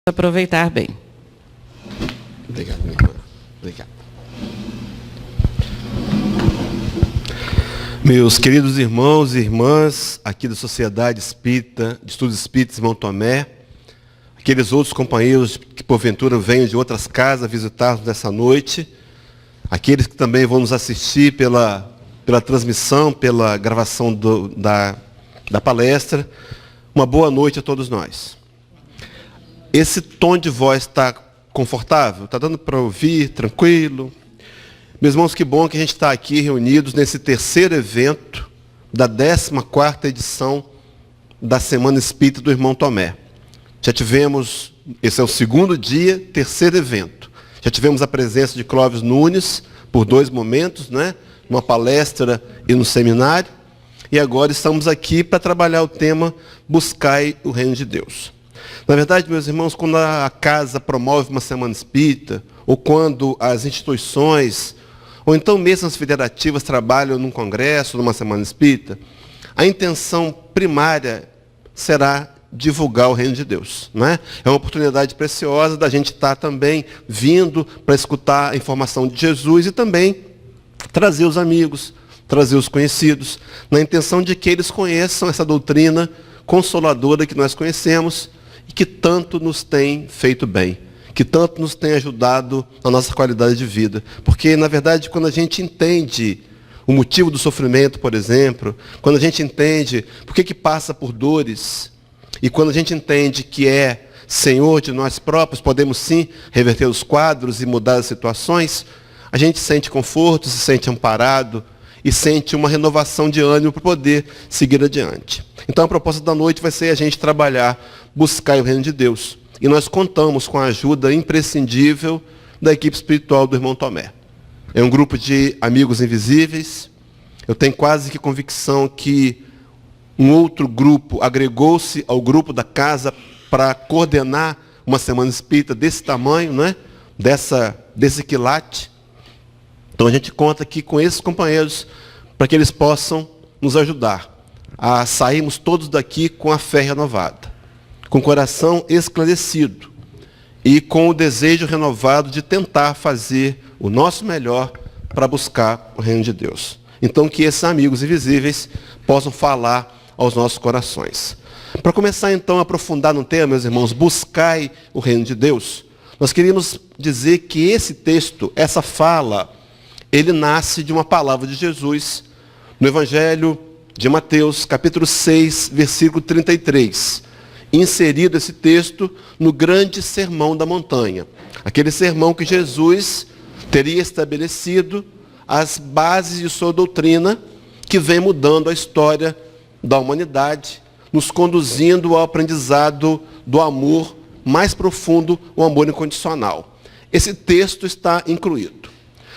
aproveitar bem. Obrigado, minha irmã. Obrigado. Meus queridos irmãos e irmãs aqui da Sociedade Espírita, de Estudos Espíritas Irmão Tomé, aqueles outros companheiros que porventura venham de outras casas visitar-nos nessa noite, aqueles que também vão nos assistir pela transmissão, pela gravação da palestra, uma boa noite a todos nós. Esse tom de voz está confortável? Está dando para ouvir, tranquilo? Meus irmãos, que bom que a gente está aqui reunidos nesse terceiro evento da 14ª edição da Semana Espírita do Irmão Tomé. Já tivemos, esse é o segundo dia, terceiro evento. Já tivemos a presença de Clóvis Nunes por 2 momentos, né? Numa palestra e no seminário. E agora estamos aqui para trabalhar o tema Buscai o Reino de Deus. Na verdade, meus irmãos, quando a casa promove uma semana espírita, ou quando as instituições, ou então mesmo as federativas trabalham num congresso, numa semana espírita, a intenção primária será divulgar o reino de Deus. Não é? É uma oportunidade preciosa da gente estar também vindo para escutar a informação de Jesus e também trazer os amigos, trazer os conhecidos, na intenção de que eles conheçam essa doutrina consoladora que nós conhecemos, e que tanto nos tem feito bem, que tanto nos tem ajudado na nossa qualidade de vida. Porque, na verdade, quando a gente entende o motivo do sofrimento, por exemplo, quando a gente entende por que passa por dores, e quando a gente entende que é Senhor de nós próprios, podemos sim reverter os quadros e mudar as situações, a gente sente conforto, se sente amparado, e sente uma renovação de ânimo para poder seguir adiante. Então a proposta da noite vai ser a gente trabalhar, buscar o reino de Deus. E nós contamos com a ajuda imprescindível da equipe espiritual do Irmão Tomé. É um grupo de amigos invisíveis. Eu tenho quase que convicção que um outro grupo agregou-se ao grupo da casa para coordenar uma semana espírita desse tamanho, não é? Desse quilate. Então a gente conta aqui com esses companheiros para que eles possam nos ajudar a sairmos todos daqui com a fé renovada, com o coração esclarecido e com o desejo renovado de tentar fazer o nosso melhor para buscar o reino de Deus. Então que esses amigos invisíveis possam falar aos nossos corações. Para começar então a aprofundar no tema, meus irmãos, buscai o reino de Deus, nós queríamos dizer que esse texto, essa fala, ele nasce de uma palavra de Jesus no Evangelho de Mateus, capítulo 6, versículo 33. Inserido esse texto no grande sermão da montanha. Aquele sermão que Jesus teria estabelecido as bases de sua doutrina, que vem mudando a história da humanidade, nos conduzindo ao aprendizado do amor mais profundo, o amor incondicional. Esse texto está incluído.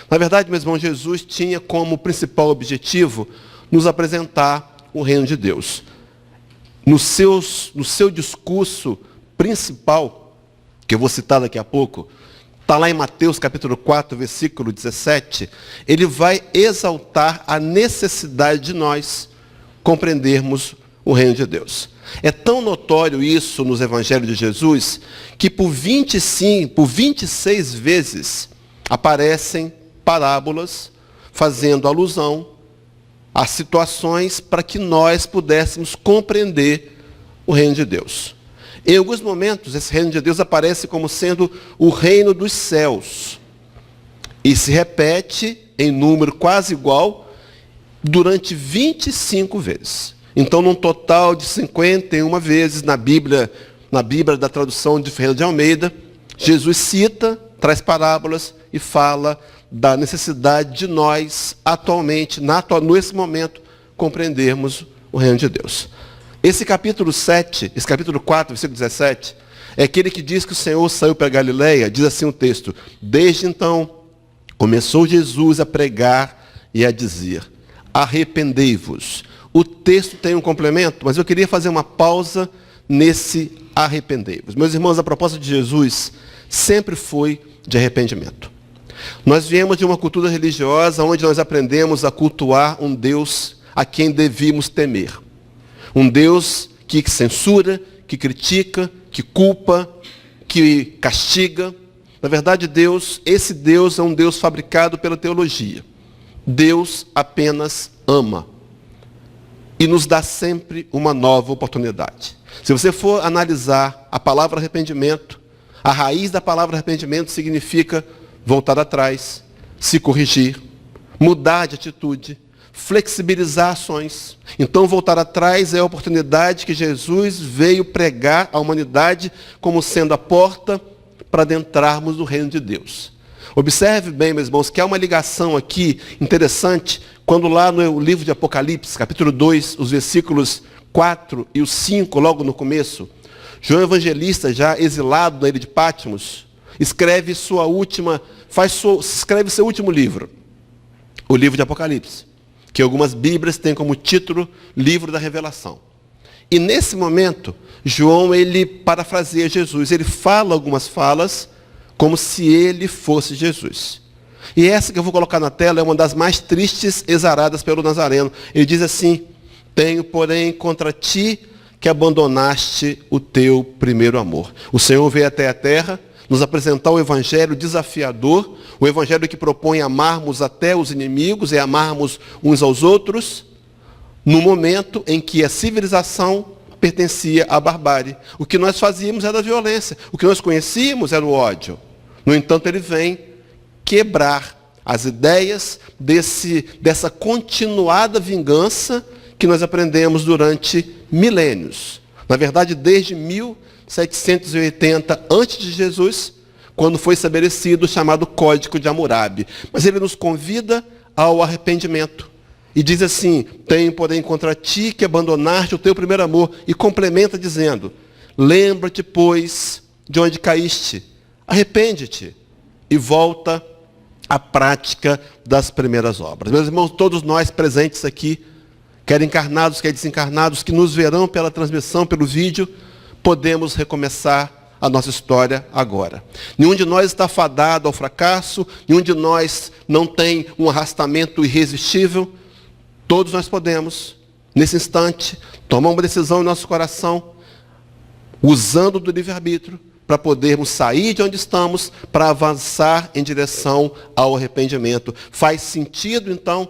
Na verdade, meu irmão, Jesus tinha como principal objetivo nos apresentar o reino de Deus. No seu discurso principal, que eu vou citar daqui a pouco, está lá em Mateus capítulo 4, versículo 17, ele vai exaltar a necessidade de nós compreendermos o reino de Deus. É tão notório isso nos evangelhos de Jesus, que por 26 vezes aparecem parábolas fazendo alusão a situações para que nós pudéssemos compreender o reino de Deus. Em alguns momentos, esse reino de Deus aparece como sendo o reino dos céus. E se repete em número quase igual durante 25 vezes. Então, num total de 51 vezes na Bíblia da tradução de Ferreira de Almeida, Jesus cita, traz parábolas e fala da necessidade de nós, atualmente, nesse momento, compreendermos o reino de Deus. Esse capítulo 7, esse capítulo 4, versículo 17, é aquele que diz que o Senhor saiu para Galileia, diz assim o texto: desde então, começou Jesus a pregar e a dizer, arrependei-vos. O texto tem um complemento, mas eu queria fazer uma pausa nesse arrependei-vos. Meus irmãos, a proposta de Jesus sempre foi de arrependimento. Nós viemos de uma cultura religiosa onde nós aprendemos a cultuar um Deus a quem devíamos temer. Um Deus que censura, que critica, que culpa, que castiga. Na verdade, esse Deus é um Deus fabricado pela teologia. Deus apenas ama e nos dá sempre uma nova oportunidade. Se você for analisar a palavra arrependimento, a raiz da palavra arrependimento significa voltar atrás, se corrigir, mudar de atitude, flexibilizar ações. Então, voltar atrás é a oportunidade que Jesus veio pregar à humanidade como sendo a porta para adentrarmos no reino de Deus. Observe bem, meus irmãos, que há uma ligação aqui interessante, quando lá no livro de Apocalipse, capítulo 2, os versículos 4 e o 5, logo no começo, João Evangelista, já exilado na ilha de Patmos, escreve seu último livro, o livro de Apocalipse, que algumas Bíblias têm como título Livro da Revelação. E nesse momento, João, ele parafraseia Jesus, ele fala algumas falas como se ele fosse Jesus. E essa que eu vou colocar na tela é uma das mais tristes exaradas pelo Nazareno. Ele diz assim: tenho, porém, contra ti que abandonaste o teu primeiro amor. O Senhor veio até a terra nos apresentar o evangelho desafiador, o evangelho que propõe amarmos até os inimigos e amarmos uns aos outros, no momento em que a civilização pertencia à barbárie. O que nós fazíamos era a violência, o que nós conhecíamos era o ódio. No entanto, ele vem quebrar as ideias dessa continuada vingança que nós aprendemos durante milênios. Na verdade, desde 1780 a.C., quando foi estabelecido o chamado Código de Hammurabi. Mas ele nos convida ao arrependimento. E diz assim: tenho, porém, contra ti que abandonaste o teu primeiro amor. E complementa dizendo: lembra-te, pois, de onde caíste. Arrepende-te e volta à prática das primeiras obras. Meus irmãos, todos nós presentes aqui, quer encarnados, quer desencarnados, que nos verão pela transmissão, pelo vídeo, podemos recomeçar a nossa história agora. Nenhum de nós está fadado ao fracasso, nenhum de nós não tem um arrastamento irresistível. Todos nós podemos, nesse instante, tomar uma decisão em nosso coração, usando do livre-arbítrio, para podermos sair de onde estamos, para avançar em direção ao arrependimento. Faz sentido, então,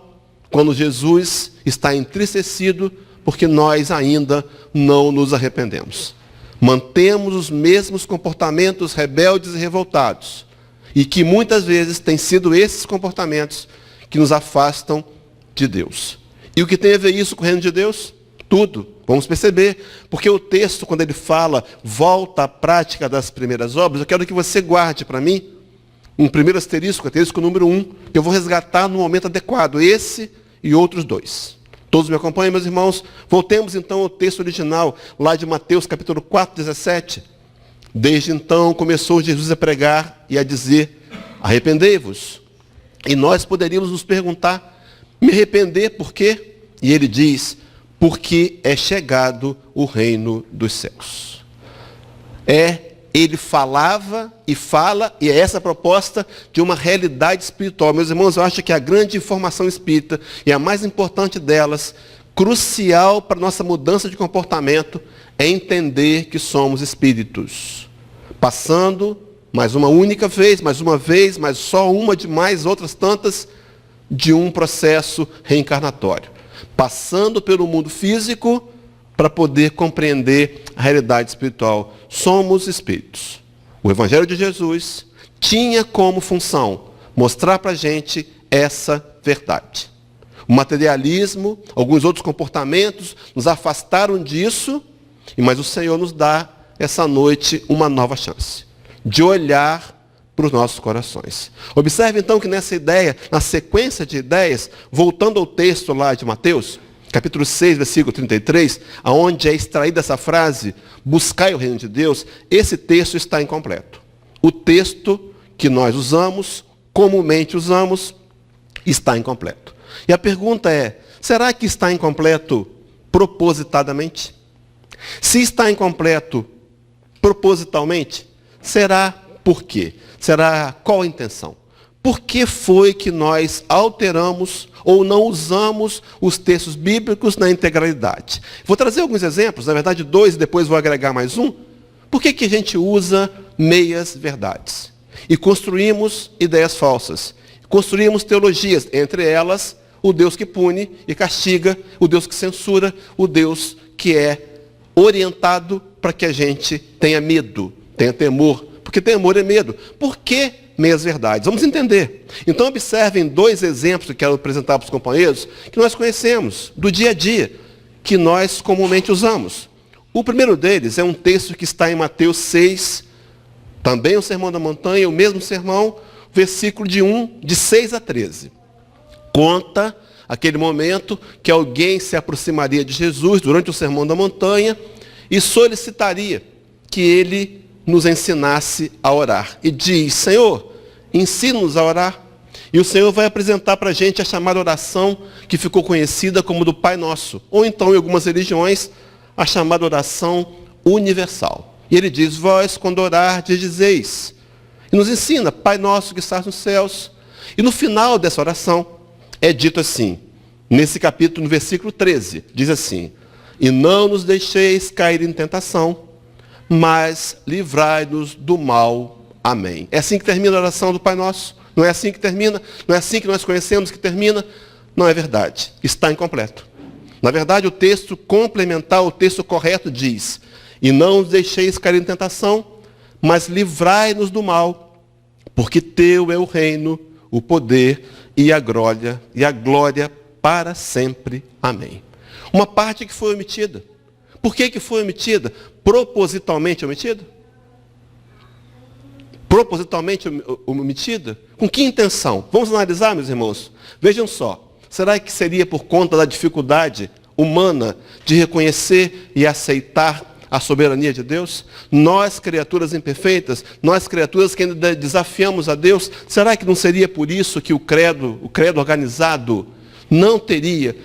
quando Jesus está entristecido, porque nós ainda não nos arrependemos. Mantemos os mesmos comportamentos rebeldes e revoltados, e que muitas vezes têm sido esses comportamentos que nos afastam de Deus. E o que tem a ver isso com o reino de Deus? Tudo. Vamos perceber, porque o texto, quando ele fala, volta à prática das primeiras obras, eu quero que você guarde para mim um primeiro asterisco número 1, que eu vou resgatar no momento adequado, esse e outros dois. Todos me acompanham, meus irmãos? Voltemos então ao texto original, lá de Mateus, capítulo 4, 17. Desde então começou Jesus a pregar e a dizer: arrependei-vos. E nós poderíamos nos perguntar: me arrepender por quê? E ele diz: porque é chegado o reino dos céus. Ele falava e fala, e é essa a proposta de uma realidade espiritual. Meus irmãos, eu acho que a grande informação espírita, e a mais importante delas, crucial para a nossa mudança de comportamento, é entender que somos espíritos. Passando, mais uma única vez, mais só uma de mais outras tantas, de um processo reencarnatório. Passando pelo mundo físico para poder compreender a realidade espiritual. Somos espíritos. O Evangelho de Jesus tinha como função mostrar para a gente essa verdade. O materialismo, alguns outros comportamentos nos afastaram disso, mas o Senhor nos dá essa noite uma nova chance de olhar para os nossos corações. Observe então que nessa ideia, na sequência de ideias, voltando ao texto lá de Mateus, capítulo 6, versículo 33, aonde é extraída essa frase, buscai o reino de Deus, esse texto está incompleto. O texto que nós usamos, comumente usamos, está incompleto. E a pergunta é: será que está incompleto propositadamente? Se está incompleto propositalmente, será por quê? Será qual a intenção? Por que foi que nós alteramos ou não usamos os textos bíblicos na integralidade? Vou trazer alguns exemplos, na verdade 2, e depois vou agregar mais um, Por que a gente usa meias verdades? E construímos ideias falsas. Construímos teologias, entre elas o Deus que pune e castiga, o Deus que censura, o Deus que é orientado para que a gente tenha medo, tenha temor. Porque temor é medo. Por que meias verdades? Vamos entender. Então observem 2 exemplos que quero apresentar para os companheiros, que nós conhecemos do dia a dia, que nós comumente usamos. O primeiro deles é um texto que está em Mateus 6, também o Sermão da Montanha, o mesmo sermão, versículo de 6 a 13. Conta aquele momento que alguém se aproximaria de Jesus durante o Sermão da Montanha e solicitaria que ele nos ensinasse a orar. E diz: Senhor, ensina-nos a orar. E o Senhor vai apresentar para a gente a chamada oração que ficou conhecida como do Pai Nosso. Ou então, em algumas religiões, a chamada oração universal. E ele diz: vós, quando orardes, dizeis. E nos ensina: Pai Nosso que estás nos céus. E no final dessa oração, é dito assim, nesse capítulo, no versículo 13, diz assim: e não nos deixeis cair em tentação, mas livrai-nos do mal. Amém. É assim que termina a oração do Pai Nosso? Não é assim que termina? Não é assim que nós conhecemos que termina? Não é verdade. Está incompleto. Na verdade, o texto complementar, o texto correto diz: e não nos deixeis cair em tentação, mas livrai-nos do mal, porque teu é o reino, o poder e a glória para sempre. Amém. Uma parte que foi omitida. Por que foi omitida? Propositalmente omitida? Propositalmente omitida? Com que intenção? Vamos analisar, meus irmãos. Vejam só. Será que seria por conta da dificuldade humana de reconhecer e aceitar a soberania de Deus? Nós, criaturas imperfeitas, nós, criaturas que ainda desafiamos a Deus, será que não seria por isso que o credo organizado, não teria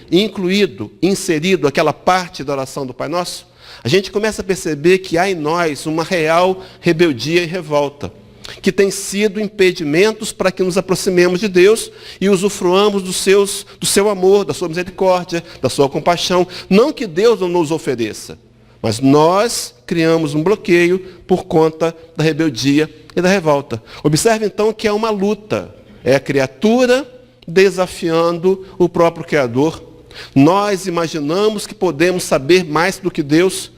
inserido aquela parte da oração do Pai Nosso? A gente começa a perceber que há em nós uma real rebeldia e revolta, que tem sido impedimentos para que nos aproximemos de Deus e usufruamos do seu amor, da sua misericórdia, da sua compaixão. Não que Deus não nos ofereça, mas nós criamos um bloqueio por conta da rebeldia e da revolta. Observe então que é uma luta. É a criatura desafiando o próprio Criador. Nós imaginamos que podemos saber mais do que Deus.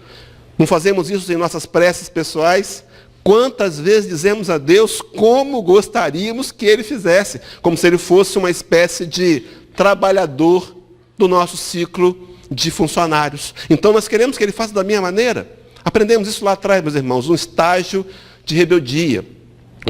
Não fazemos isso em nossas preces pessoais? Quantas vezes dizemos a Deus como gostaríamos que Ele fizesse, como se Ele fosse uma espécie de trabalhador do nosso ciclo de funcionários. Então nós queremos que Ele faça da minha maneira. Aprendemos isso lá atrás, meus irmãos, um estágio de rebeldia,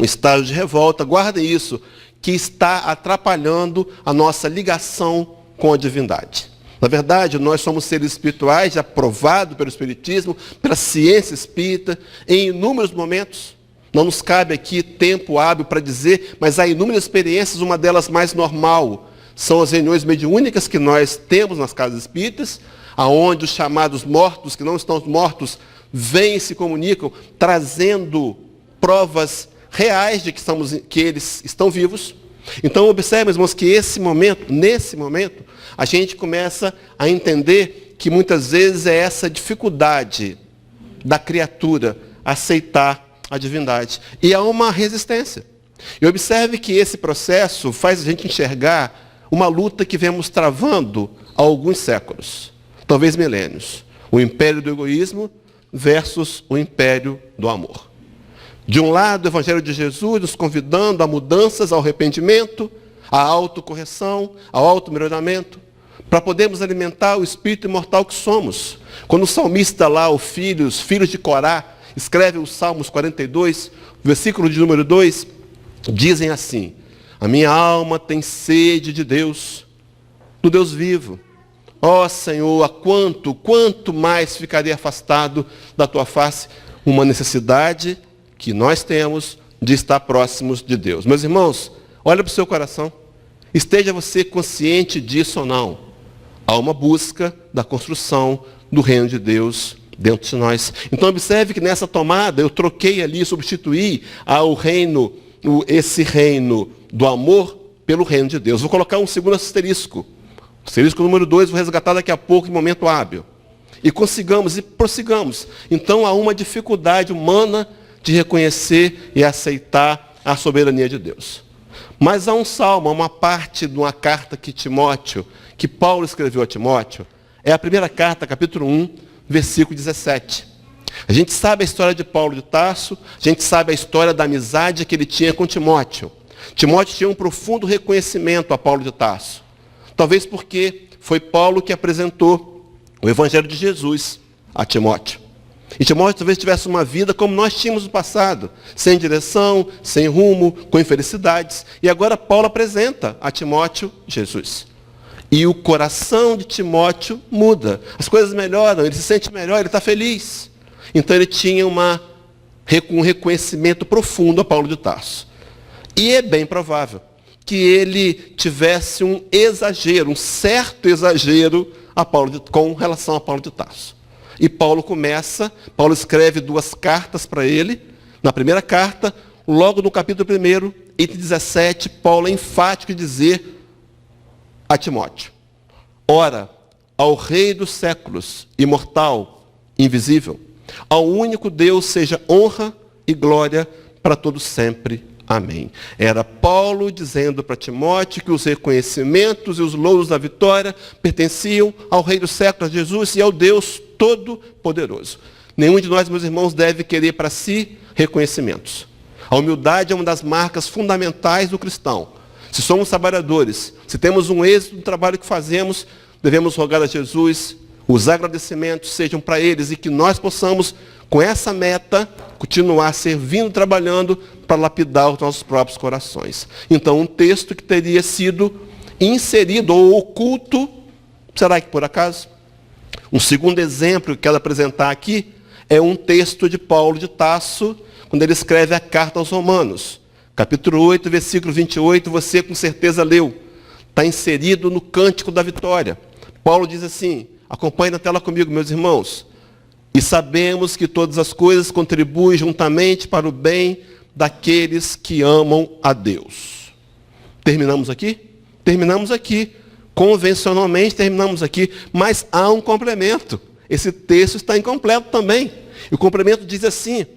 um estágio de revolta. Guardem isso, que está atrapalhando a nossa ligação com a divindade. Na verdade, nós somos seres espirituais, já provado pelo Espiritismo, pela ciência espírita, em inúmeros momentos. Não nos cabe aqui tempo hábil para dizer, mas há inúmeras experiências, uma delas mais normal. São as reuniões mediúnicas que nós temos nas casas espíritas, aonde os chamados mortos, que não estão mortos, vêm e se comunicam, trazendo provas reais de que eles estão vivos. Então, observe, irmãos, que nesse momento, a gente começa a entender que muitas vezes é essa dificuldade da criatura aceitar a divindade. E há uma resistência. E observe que esse processo faz a gente enxergar uma luta que vemos travando há alguns séculos, talvez milênios. O império do egoísmo versus o império do amor. De um lado, o Evangelho de Jesus nos convidando a mudanças, ao arrependimento, à autocorreção, ao automelhoramento, para podermos alimentar o espírito imortal que somos. Quando o salmista lá, os filhos de Corá, escreve os Salmos 42, versículo de número 2, dizem assim: a minha alma tem sede de Deus, do Deus vivo. Ó Senhor, a quanto mais ficaria afastado da tua face? Uma necessidade que nós temos de estar próximos de Deus. Meus irmãos, olha para o seu coração. Esteja você consciente disso ou não. Há uma busca da construção do reino de Deus dentro de nós. Então observe que nessa tomada eu troquei ali, substituí esse reino do amor pelo reino de Deus. Vou colocar um segundo asterisco. Asterisco número 2, vou resgatar daqui a pouco em momento hábil. e consigamos e prossigamos. Então há uma dificuldade humana de reconhecer e aceitar a soberania de Deus. Mas há um salmo, uma parte de uma carta que Paulo escreveu a Timóteo, é a primeira carta, capítulo 1, versículo 17. A gente sabe a história de Paulo de Tarso, a gente sabe a história da amizade que ele tinha com Timóteo. Timóteo tinha um profundo reconhecimento a Paulo de Tarso. Talvez porque foi Paulo que apresentou o Evangelho de Jesus a Timóteo. E Timóteo talvez tivesse uma vida como nós tínhamos no passado, sem direção, sem rumo, com infelicidades. E agora Paulo apresenta a Timóteo Jesus. E o coração de Timóteo muda. As coisas melhoram, ele se sente melhor, ele está feliz. Então ele tinha um reconhecimento profundo a Paulo de Tarso. E é bem provável que ele tivesse um exagero, um certo exagero com relação a Paulo de Tarso. E Paulo escreve 2 cartas para ele. Na primeira carta, logo no capítulo 1, item 17, Paulo é enfático em dizer a Timóteo: ora, ao Rei dos séculos, imortal, invisível, ao único Deus seja honra e glória para todos sempre. Amém. Era Paulo dizendo para Timóteo que os reconhecimentos e os louros da vitória pertenciam ao Rei dos séculos, Jesus, e ao Deus Todo-Poderoso. Nenhum de nós, meus irmãos, deve querer para si reconhecimentos. A humildade é uma das marcas fundamentais do cristão. Se somos trabalhadores, se temos um êxito no trabalho que fazemos, devemos rogar a Jesus, os agradecimentos sejam para eles e que nós possamos, com essa meta, continuar servindo, trabalhando para lapidar os nossos próprios corações. Então, um texto que teria sido inserido ou oculto, será que por acaso? Um segundo exemplo que quero apresentar aqui é um texto de Paulo de Tarso, quando ele escreve a carta aos Romanos. Capítulo 8, versículo 28, você com certeza leu. Está inserido no Cântico da Vitória. Paulo diz assim, acompanhe na tela comigo, meus irmãos. E sabemos que todas as coisas contribuem juntamente para o bem daqueles que amam a Deus. Terminamos aqui? Terminamos aqui. Convencionalmente terminamos aqui, mas há um complemento. Esse texto está incompleto também. E o complemento diz assim: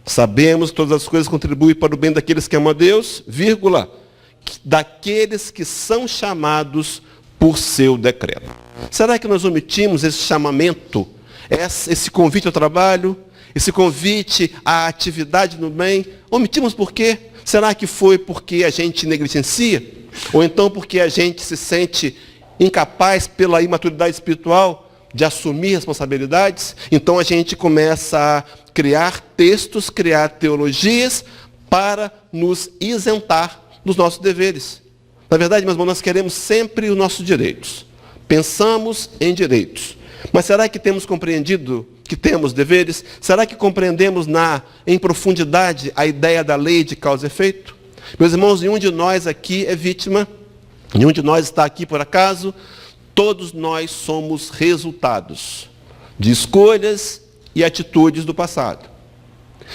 sabemos que todas as coisas contribuem para o bem daqueles que amam a Deus, vírgula, daqueles que são chamados por seu decreto. Será que nós omitimos esse chamamento, esse convite ao trabalho, esse convite à atividade no bem? Omitimos por quê? Será que foi porque a gente negligencia? Ou então porque a gente se sente incapaz pela imaturidade espiritual de assumir responsabilidades? Então a gente começa a criar textos, criar teologias para nos isentar dos nossos deveres. Na verdade, meus irmãos, nós queremos sempre os nossos direitos. Pensamos em direitos. Mas será que temos compreendido que temos deveres? Será que compreendemos em profundidade a ideia da lei de causa e efeito? Meus irmãos, nenhum de nós aqui é vítima, nenhum de nós está aqui por acaso, todos nós somos resultados de escolhas e atitudes do passado.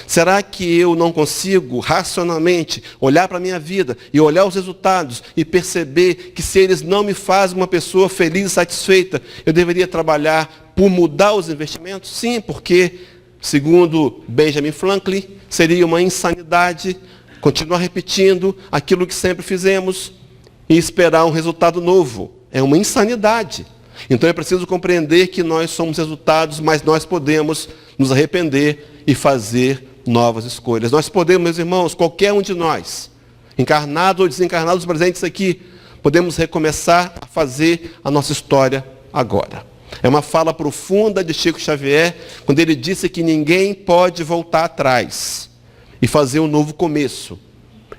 Será que eu não consigo racionalmente olhar para a minha vida e olhar os resultados e perceber que se eles não me fazem uma pessoa feliz e satisfeita, eu deveria trabalhar por mudar os investimentos? Sim, porque, segundo Benjamin Franklin, seria uma insanidade continuar repetindo aquilo que sempre fizemos e esperar um resultado novo. É uma insanidade. Então é preciso compreender que nós somos resultados, mas nós podemos nos arrepender e fazer novas escolhas. Nós podemos, meus irmãos, qualquer um de nós, encarnados ou desencarnados presentes aqui, podemos recomeçar a fazer a nossa história agora. É uma fala profunda de Chico Xavier, quando ele disse que ninguém pode voltar atrás e fazer um novo começo.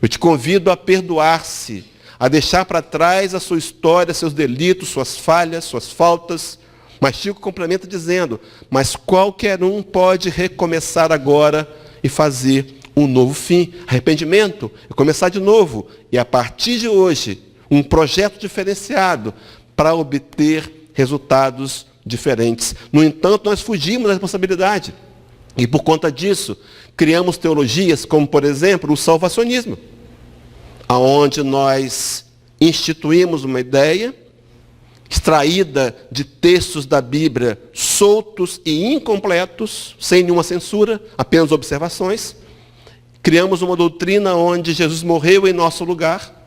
Eu te convido a perdoar-se, a deixar para trás a sua história, seus delitos, suas falhas, suas faltas. Mas Chico complementa dizendo, mas qualquer um pode recomeçar agora e fazer um novo fim. Arrependimento é começar de novo. E a partir de hoje, um projeto diferenciado para obter resultados diferentes. No entanto, nós fugimos da responsabilidade. E por conta disso, criamos teologias como, por exemplo, o salvacionismo, aonde nós instituímos uma ideia extraída de textos da Bíblia soltos e incompletos, sem nenhuma censura, apenas observações. Criamos uma doutrina onde Jesus morreu em nosso lugar.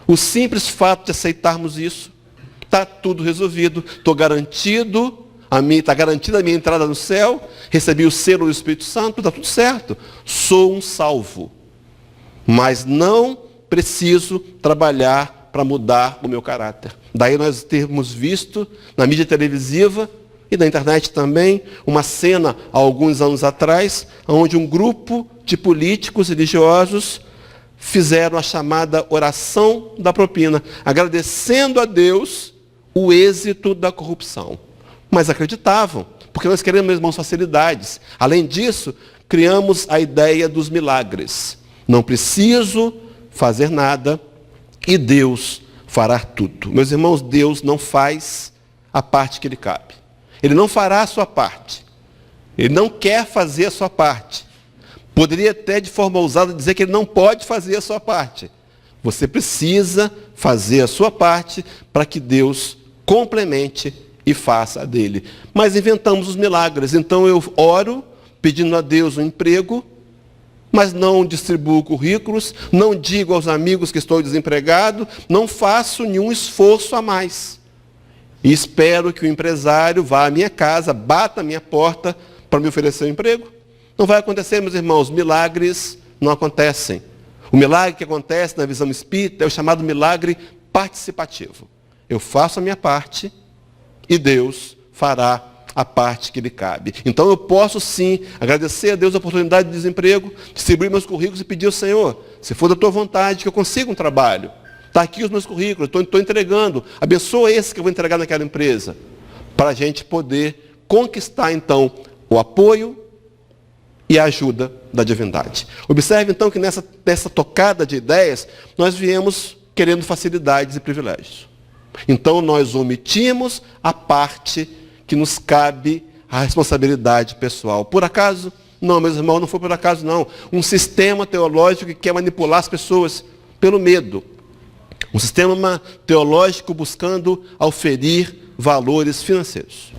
O simples fato de aceitarmos isso, está tudo resolvido. Estou garantido, está garantida a minha entrada no céu, recebi o selo do Espírito Santo, está tudo certo. Sou um salvo. Mas não preciso trabalhar para mudar o meu caráter. Daí nós temos visto na mídia televisiva e na internet também uma cena, há alguns anos atrás, onde um grupo de políticos religiosos fizeram a chamada oração da propina, agradecendo a Deus o êxito da corrupção. Mas acreditavam, porque nós queremos, meus irmãos, facilidades. Além disso, criamos a ideia dos milagres. Não preciso fazer nada e Deus fará tudo. Meus irmãos, Deus não faz a parte que lhe cabe. Ele não fará a sua parte. Ele não quer fazer a sua parte. Poderia até, de forma ousada, dizer que ele não pode fazer a sua parte. Você precisa fazer a sua parte para que Deus complemente e faça a dele. Mas inventamos os milagres. Então eu oro pedindo a Deus um emprego, mas não distribuo currículos, não digo aos amigos que estou desempregado, não faço nenhum esforço a mais. E espero que o empresário vá à minha casa, bata a minha porta para me oferecer um emprego. Não vai acontecer, meus irmãos, milagres não acontecem. O milagre que acontece na visão espírita é o chamado milagre participativo. Eu faço a minha parte e Deus fará a parte que lhe cabe. Então eu posso sim agradecer a Deus a oportunidade de desemprego, distribuir meus currículos e pedir ao Senhor, se for da tua vontade, que eu consiga um trabalho. Está aqui os meus currículos, estou entregando. Abençoa esse que eu vou entregar naquela empresa. Para a gente poder conquistar então o apoio e a ajuda da divindade. Observe então que nessa tocada de ideias, nós viemos querendo facilidades e privilégios. Então nós omitimos a parte que nos cabe a responsabilidade pessoal. Por acaso? Não, meus irmãos, não foi por acaso, não. Um sistema teológico que quer manipular as pessoas pelo medo. Um sistema teológico buscando auferir valores financeiros.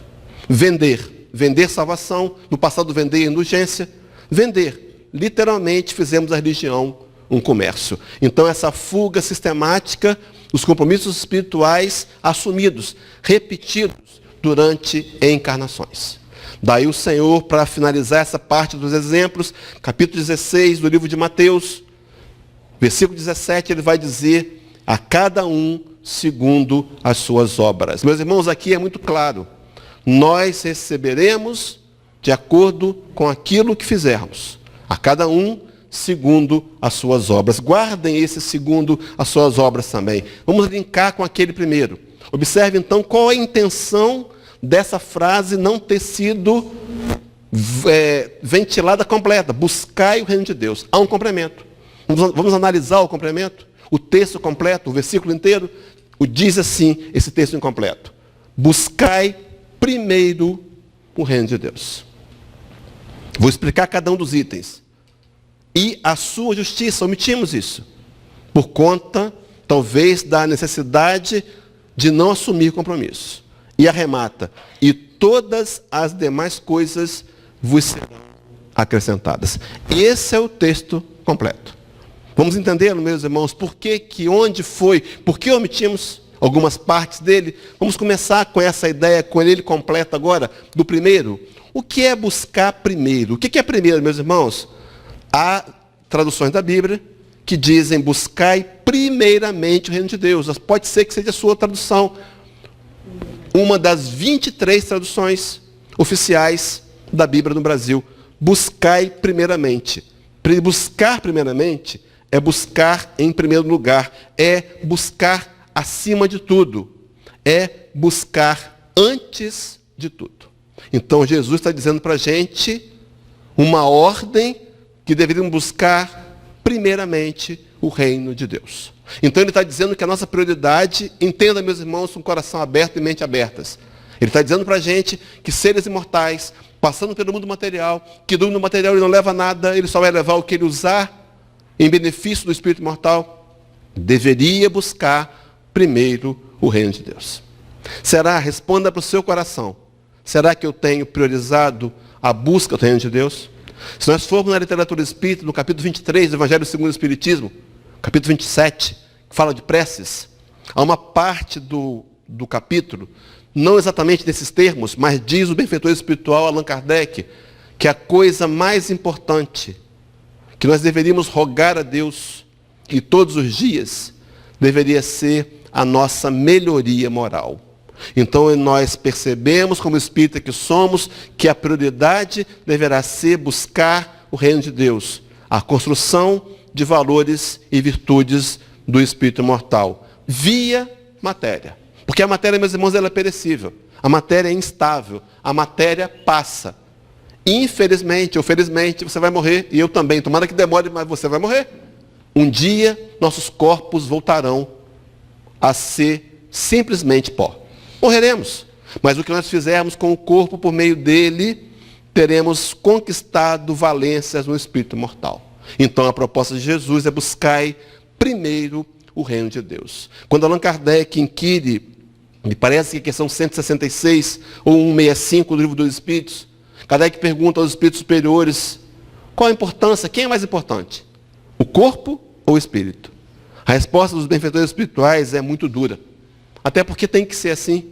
Vender salvação, no passado vender indulgência. Vender. Literalmente fizemos a religião um comércio. Então essa fuga sistemática, os compromissos espirituais assumidos, repetidos, durante encarnações. Daí o Senhor, para finalizar essa parte dos exemplos, capítulo 16 do livro de Mateus, versículo 17, ele vai dizer, a cada um segundo as suas obras. Meus irmãos, aqui é muito claro, nós receberemos de acordo com aquilo que fizermos, a cada um segundo as suas obras. Guardem esse segundo as suas obras também. Vamos linkar com aquele primeiro. Observe então qual é a intenção dessa frase não ter sido ventilada completa. Buscai o reino de Deus. Há um complemento. Vamos analisar o complemento? O texto completo, o versículo inteiro, diz assim, esse texto incompleto. Buscai primeiro o reino de Deus. Vou explicar cada um dos itens. E a sua justiça, omitimos isso. Por conta, talvez, da necessidade de não assumir compromisso. E arremata, e todas as demais coisas vos serão acrescentadas. Esse é o texto completo. Vamos entender, meus irmãos, por que, onde foi, por que omitimos algumas partes dele. Vamos começar com essa ideia, com ele completo agora, do primeiro. O que é buscar primeiro? O que é primeiro, meus irmãos? Há traduções da Bíblia que dizem, buscai primeiramente o reino de Deus. Pode ser que seja a sua tradução. Uma das 23 traduções oficiais da Bíblia no Brasil. Buscai primeiramente. Buscar primeiramente é buscar em primeiro lugar. É buscar acima de tudo. É buscar antes de tudo. Então Jesus está dizendo para a gente uma ordem que deveríamos buscar primeiramente o reino de Deus. Então ele está dizendo que a nossa prioridade, entenda, meus irmãos, com o coração aberto e mente abertas. Ele está dizendo para a gente que seres imortais, passando pelo mundo material, que do mundo material ele não leva nada, ele só vai levar o que ele usar em benefício do espírito imortal, deveria buscar primeiro o reino de Deus. Responda para o seu coração. Será que eu tenho priorizado a busca do reino de Deus? Se nós formos na literatura espírita, no capítulo 23 do Evangelho segundo o Espiritismo, capítulo 27, que fala de preces, há uma parte do capítulo, não exatamente nesses termos, mas diz o benfeitor espiritual Allan Kardec, que a coisa mais importante que nós deveríamos rogar a Deus, e todos os dias, deveria ser a nossa melhoria moral. Então nós percebemos, como espírita que somos, que a prioridade deverá ser buscar o reino de Deus, a construção de valores e virtudes do espírito imortal, via matéria. Porque a matéria, meus irmãos, ela é perecível, a matéria é instável, a matéria passa. Infelizmente ou felizmente, você vai morrer, e eu também, tomara que demore, mas você vai morrer. Um dia, nossos corpos voltarão a ser simplesmente pó. Morreremos, mas o que nós fizermos com o corpo por meio dele, teremos conquistado valências no espírito mortal. Então a proposta de Jesus é buscai primeiro o reino de Deus. Quando Allan Kardec inquire, me parece que a questão 166 ou 165 do Livro dos Espíritos, Kardec pergunta aos espíritos superiores, qual a importância, quem é mais importante? O corpo ou o espírito? A resposta dos benfeitores espirituais é muito dura. Até porque tem que ser assim,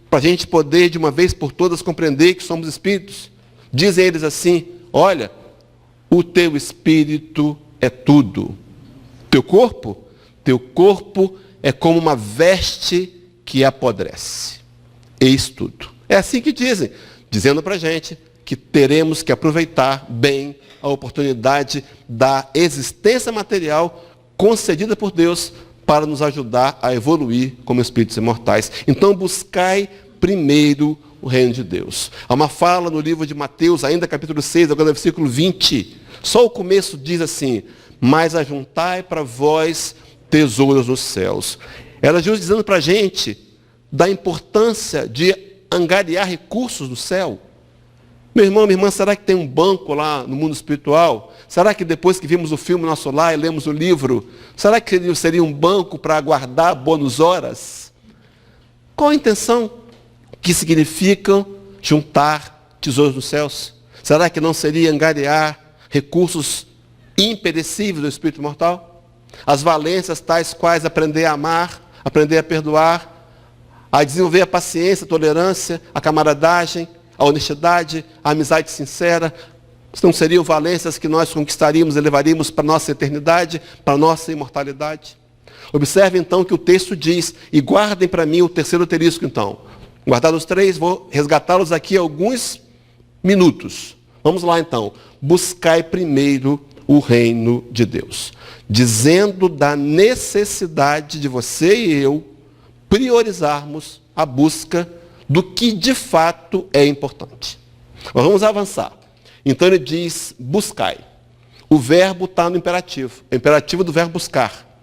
para a gente poder de uma vez por todas compreender que somos espíritos. Dizem eles assim, olha, o teu espírito é tudo. Teu corpo é como uma veste que apodrece. Eis tudo. É assim que dizem, dizendo para a gente que teremos que aproveitar bem a oportunidade da existência material concedida por Deus para nos ajudar a evoluir como espíritos imortais. Então, buscai primeiro o reino de Deus. Há uma fala no livro de Mateus, ainda capítulo 6, agora no versículo 20. Só o começo diz assim, mas ajuntai para vós tesouros nos céus. Ela diz dizendo para a gente da importância de angariar recursos do céu. Meu irmão, minha irmã, será que tem um banco lá no mundo espiritual? Será que depois que vimos o filme Nosso Lar e lemos o livro, será que seria um banco para guardar bônus horas? Qual a intenção? O que significa juntar tesouros nos céus? Será que não seria angariar recursos imperecíveis do espírito mortal? As valências tais quais aprender a amar, aprender a perdoar, a desenvolver a paciência, a tolerância, a camaradagem, a honestidade, a amizade sincera, não seriam valências que nós conquistaríamos e levaríamos para a nossa eternidade, para a nossa imortalidade? Observe então que o texto diz, e guardem para mim o terceiro asterisco então. Guardados os três, vou resgatá-los aqui alguns minutos. Vamos lá então. Buscai primeiro o reino de Deus. Dizendo da necessidade de você e eu priorizarmos a busca do que de fato é importante. Mas vamos avançar. Então ele diz, buscai. O verbo está no imperativo. É o imperativo do verbo buscar.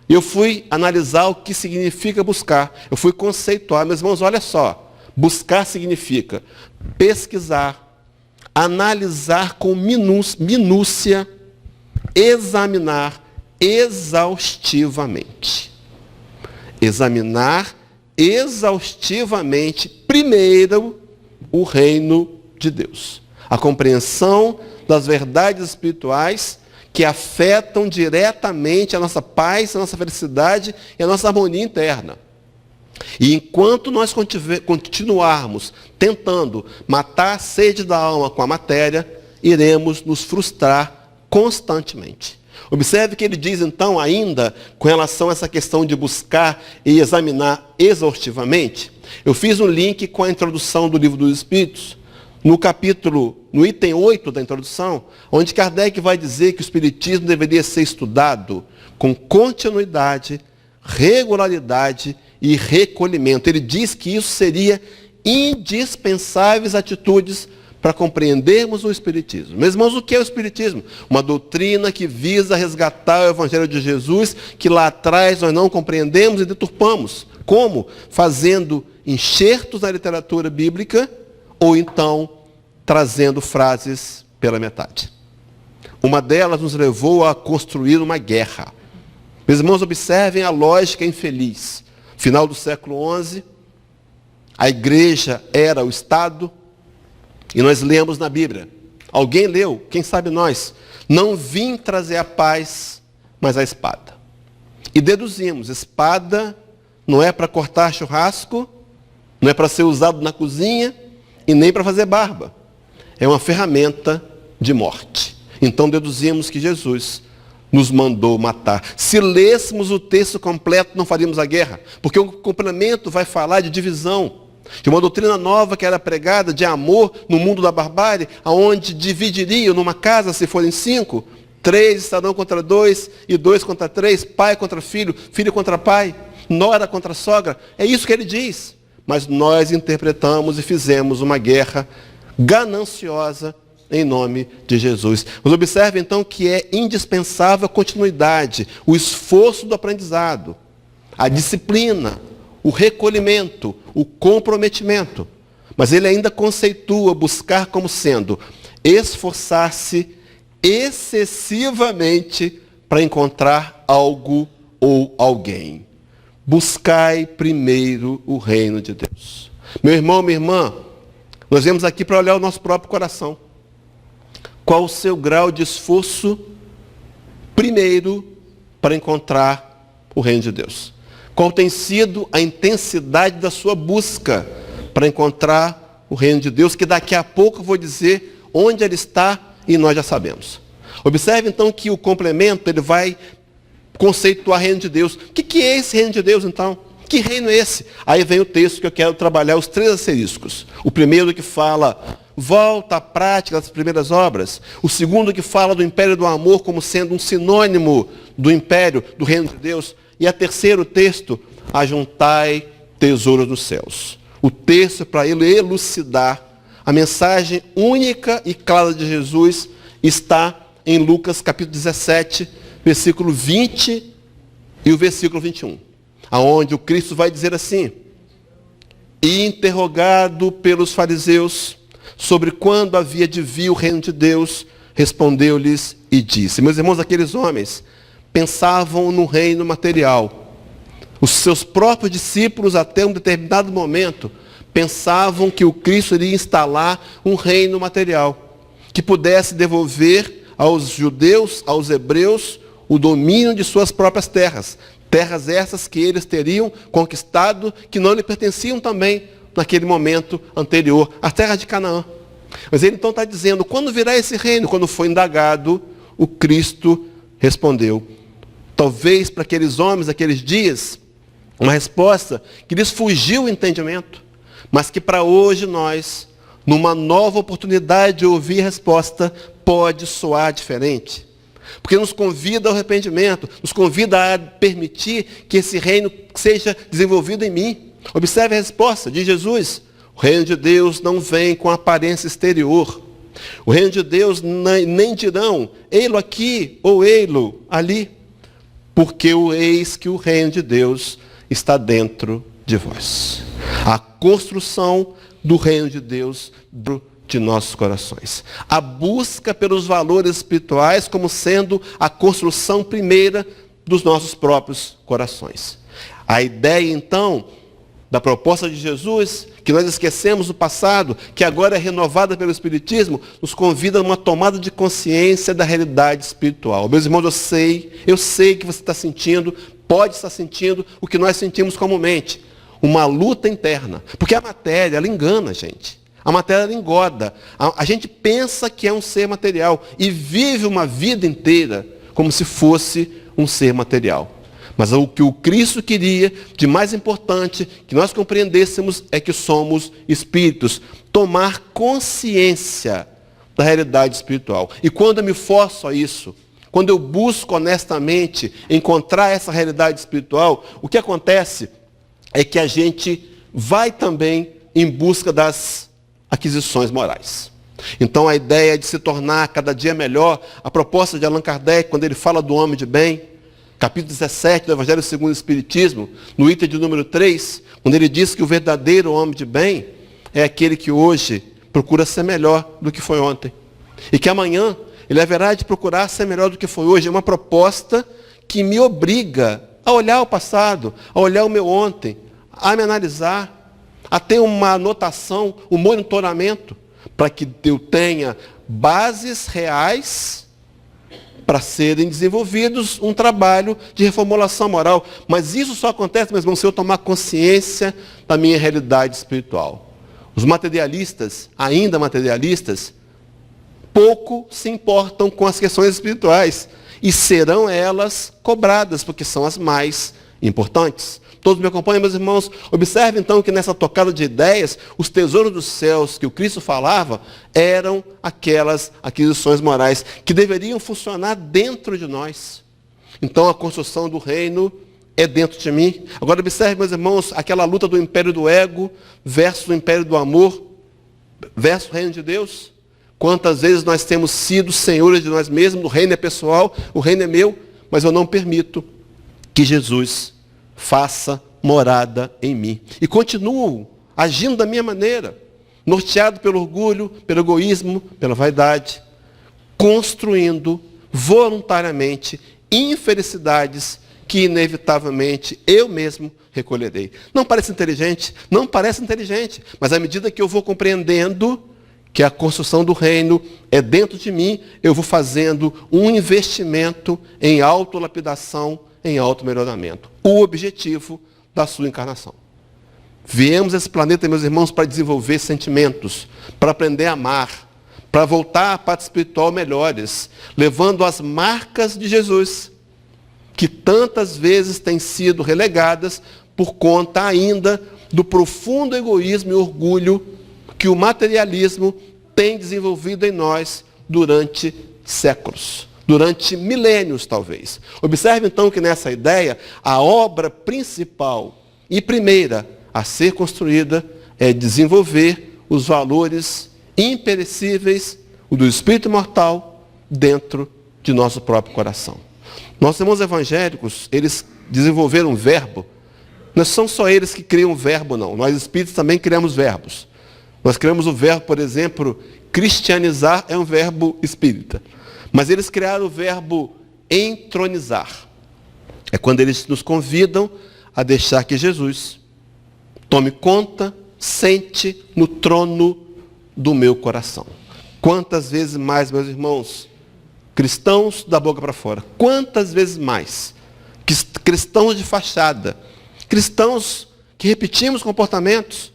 Eu fui analisar o que significa buscar. Eu fui conceituar. Meus irmãos, olha só. Buscar significa pesquisar, analisar com minúcia, examinar exaustivamente. Examinar exaustivamente, primeiro, o reino de Deus. A compreensão das verdades espirituais que afetam diretamente a nossa paz, a nossa felicidade e a nossa harmonia interna. E enquanto nós continuarmos tentando matar a sede da alma com a matéria, iremos nos frustrar constantemente. Observe que ele diz então ainda, com relação a essa questão de buscar e examinar exaustivamente, eu fiz um link com a introdução do Livro dos Espíritos, no item 8 da introdução, onde Kardec vai dizer que o Espiritismo deveria ser estudado com continuidade, regularidade e recolhimento. Ele diz que isso seria indispensáveis atitudes para compreendermos o Espiritismo. Meus irmãos, o que é o Espiritismo? Uma doutrina que visa resgatar o Evangelho de Jesus, que lá atrás nós não compreendemos e deturpamos. Como? Fazendo enxertos na literatura bíblica, ou então trazendo frases pela metade. Uma delas nos levou a construir uma guerra. Meus irmãos, observem a lógica infeliz. Final do século XI, A igreja era o Estado, e nós lemos na Bíblia. Alguém leu, quem sabe nós, não vim trazer a paz, mas a espada. E deduzimos, espada não é para cortar churrasco, não é para ser usado na cozinha e nem para fazer barba. É uma ferramenta de morte. Então deduzimos que Jesus nos mandou matar. Se lêssemos o texto completo, não faríamos a guerra, porque o complemento vai falar de divisão, de uma doutrina nova que era pregada de amor no mundo da barbárie, aonde dividiriam numa casa, se forem 5, 3 estarão contra 2 e 2 contra 3, pai contra filho, filho contra pai, nora contra sogra. É isso que ele diz. Mas nós interpretamos e fizemos uma guerra gananciosa em nome de Jesus. Mas observe então que é indispensável a continuidade, o esforço do aprendizado, a disciplina, o recolhimento, o comprometimento. Mas ele ainda conceitua buscar como sendo esforçar-se excessivamente para encontrar algo ou alguém. Buscai primeiro o reino de Deus. Meu irmão, minha irmã, nós viemos aqui para olhar o nosso próprio coração. Qual o seu grau de esforço, primeiro, para encontrar o reino de Deus? Qual tem sido a intensidade da sua busca para encontrar o reino de Deus, que daqui a pouco eu vou dizer onde ele está e nós já sabemos. Observe então que o complemento, ele vai conceituar reino de Deus. O que é esse reino de Deus então? Que reino é esse? Aí vem o texto que eu quero trabalhar, os 3 asteriscos. O primeiro que fala, volta à prática das primeiras obras. O segundo que fala do império do amor como sendo um sinônimo do império, do reino de Deus. E a terceiro texto, ajuntai tesouros nos céus. O texto para ele elucidar a mensagem única e clara de Jesus está em Lucas capítulo 17, versículo 20 e o versículo 21. Aonde o Cristo vai dizer assim: e interrogado pelos fariseus sobre quando havia de vir o reino de Deus, respondeu-lhes e disse. Meus irmãos, aqueles homens pensavam no reino material. Os seus próprios discípulos, até um determinado momento, pensavam que o Cristo iria instalar um reino material, que pudesse devolver aos judeus, aos hebreus, o domínio de suas próprias terras. Terras essas que eles teriam conquistado, que não lhe pertenciam também naquele momento anterior, a terra de Canaã. Mas ele então está dizendo, quando virá esse reino? Quando foi indagado, o Cristo respondeu. Talvez para aqueles homens, aqueles dias, uma resposta que lhes fugiu o entendimento, mas que para hoje nós, numa nova oportunidade de ouvir a resposta, pode soar diferente. Porque nos convida ao arrependimento, nos convida a permitir que esse reino seja desenvolvido em mim. Observe a resposta de Jesus. O reino de Deus não vem com aparência exterior. O reino de Deus nem dirão, ei-lo aqui ou ei-lo ali. Porque eis que o reino de Deus está dentro de vós. A construção do reino de Deus de nossos corações. A busca pelos valores espirituais como sendo a construção primeira dos nossos próprios corações. A ideia, então, da proposta de Jesus, que nós esquecemos do passado, que agora é renovada pelo Espiritismo, nos convida a uma tomada de consciência da realidade espiritual. Meus irmãos, eu sei que você está sentindo, pode estar sentindo o que nós sentimos comumente. Uma luta interna. Porque a matéria, ela engana a gente. A matéria, ela engoda. A gente pensa que é um ser material e vive uma vida inteira como se fosse um ser material. Mas o que o Cristo queria, de mais importante, que nós compreendêssemos, é que somos espíritos. Tomar consciência da realidade espiritual. E quando eu me forço a isso, quando eu busco honestamente encontrar essa realidade espiritual, o que acontece é que a gente vai também em busca das aquisições morais. Então a ideia de se tornar cada dia melhor, a proposta de Allan Kardec, quando ele fala do homem de bem, capítulo 17 do Evangelho segundo o Espiritismo, no item de número 3, quando ele diz que o verdadeiro homem de bem é aquele que hoje procura ser melhor do que foi ontem. E que amanhã ele haverá de procurar ser melhor do que foi hoje. É uma proposta que me obriga a olhar o passado, a olhar o meu ontem, a me analisar. a ter uma anotação, um monitoramento, para que eu tenha bases reais para serem desenvolvidos um trabalho de reformulação moral. Mas isso só acontece, meus irmãos, se eu tomar consciência da minha realidade espiritual. Os materialistas, ainda materialistas, pouco se importam com as questões espirituais. E serão elas cobradas, porque são as mais importantes. Todos me acompanham, meus irmãos? Observe então que nessa tocada de ideias, os tesouros dos céus que o Cristo falava eram aquelas aquisições morais que deveriam funcionar dentro de nós. Então a construção do reino é dentro de mim. Agora observe, meus irmãos, aquela luta do império do ego versus o império do amor versus o reino de Deus. Quantas vezes nós temos sido senhores de nós mesmos, o reino é pessoal, o reino é meu, mas eu não permito que Jesus faça morada em mim. E continuo agindo da minha maneira, norteado pelo orgulho, pelo egoísmo, pela vaidade, construindo voluntariamente infelicidades que inevitavelmente eu mesmo recolherei. Não parece inteligente? Não parece inteligente, mas à medida que eu vou compreendendo que a construção do reino é dentro de mim, eu vou fazendo um investimento em autolapidação, em automelhoramento. O objetivo da sua encarnação. Viemos a esse planeta, meus irmãos, para desenvolver sentimentos, para aprender a amar, para voltar à parte espiritual melhores, levando as marcas de Jesus, que tantas vezes têm sido relegadas por conta ainda do profundo egoísmo e orgulho que o materialismo tem desenvolvido em nós durante séculos, durante milênios talvez. Observe então que nessa ideia, a obra principal e primeira a ser construída é desenvolver os valores imperecíveis do espírito imortal dentro de nosso próprio coração. Nossos irmãos evangélicos, eles desenvolveram um verbo. Não são só eles que criam um verbo, não. Nós espíritos também criamos verbos. Nós criamos o verbo, por exemplo, cristianizar é um verbo espírita. Mas eles criaram o verbo entronizar. É quando eles nos convidam a deixar que Jesus tome conta, sente no trono do meu coração. Quantas vezes mais, meus irmãos, cristãos da boca para fora, quantas vezes mais, cristãos de fachada, cristãos que repetimos comportamentos,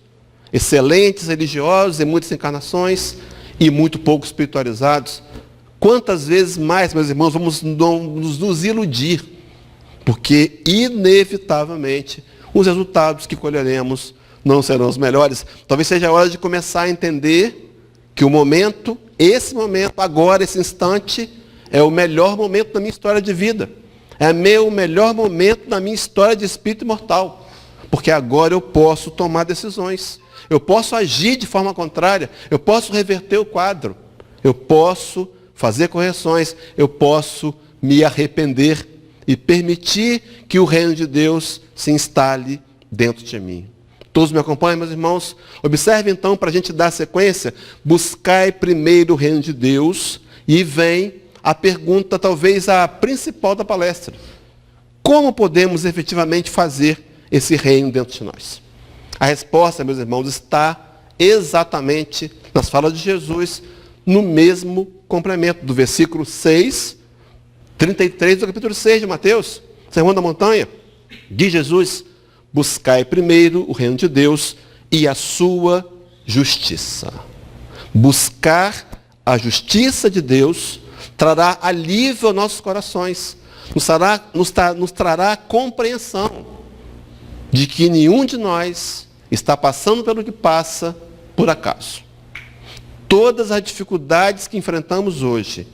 excelentes religiosos em muitas encarnações e muito pouco espiritualizados. Quantas vezes mais, meus irmãos, vamos nos iludir, porque inevitavelmente os resultados que colheremos não serão os melhores. Talvez seja a hora de começar a entender que o momento, esse momento, agora, esse instante, é o melhor momento da minha história de vida. É o melhor momento da minha história de espírito imortal. Porque agora eu posso tomar decisões. Eu posso agir de forma contrária. Eu posso reverter o quadro. Eu posso fazer correções. Eu posso me arrepender e permitir que o reino de Deus se instale dentro de mim. Todos me acompanham, meus irmãos? Observe então, para a gente dar sequência, buscai primeiro o reino de Deus e vem a pergunta, talvez a principal da palestra. Como podemos efetivamente fazer esse reino dentro de nós? A resposta, meus irmãos, está exatamente nas falas de Jesus, no mesmo complemento do versículo 6, 33 do capítulo 6 de Mateus, Sermão da Montanha. Diz Jesus: buscai primeiro o reino de Deus e a sua justiça. Buscar a justiça de Deus trará alívio aos nossos corações, nos trará compreensão de que nenhum de nós está passando pelo que passa por acaso. Todas as dificuldades que enfrentamos hoje,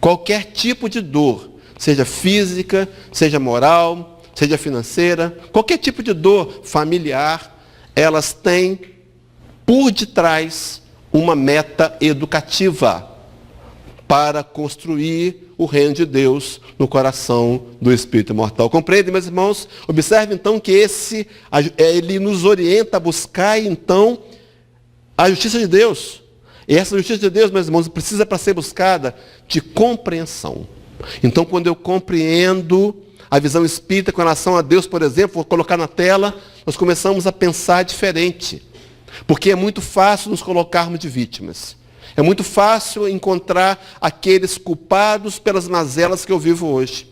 qualquer tipo de dor, seja física, seja moral, seja financeira, qualquer tipo de dor familiar, elas têm por detrás uma meta educativa para construir o reino de Deus no coração do espírito imortal. Compreende, meus irmãos? Observe então que ele nos orienta a buscar então a justiça de Deus. E essa justiça de Deus, meus irmãos, precisa para ser buscada de compreensão. Então, quando eu compreendo a visão espírita com relação a Deus, por exemplo, vou colocar na tela, nós começamos a pensar diferente. Porque é muito fácil nos colocarmos de vítimas. É muito fácil encontrar aqueles culpados pelas mazelas que eu vivo hoje.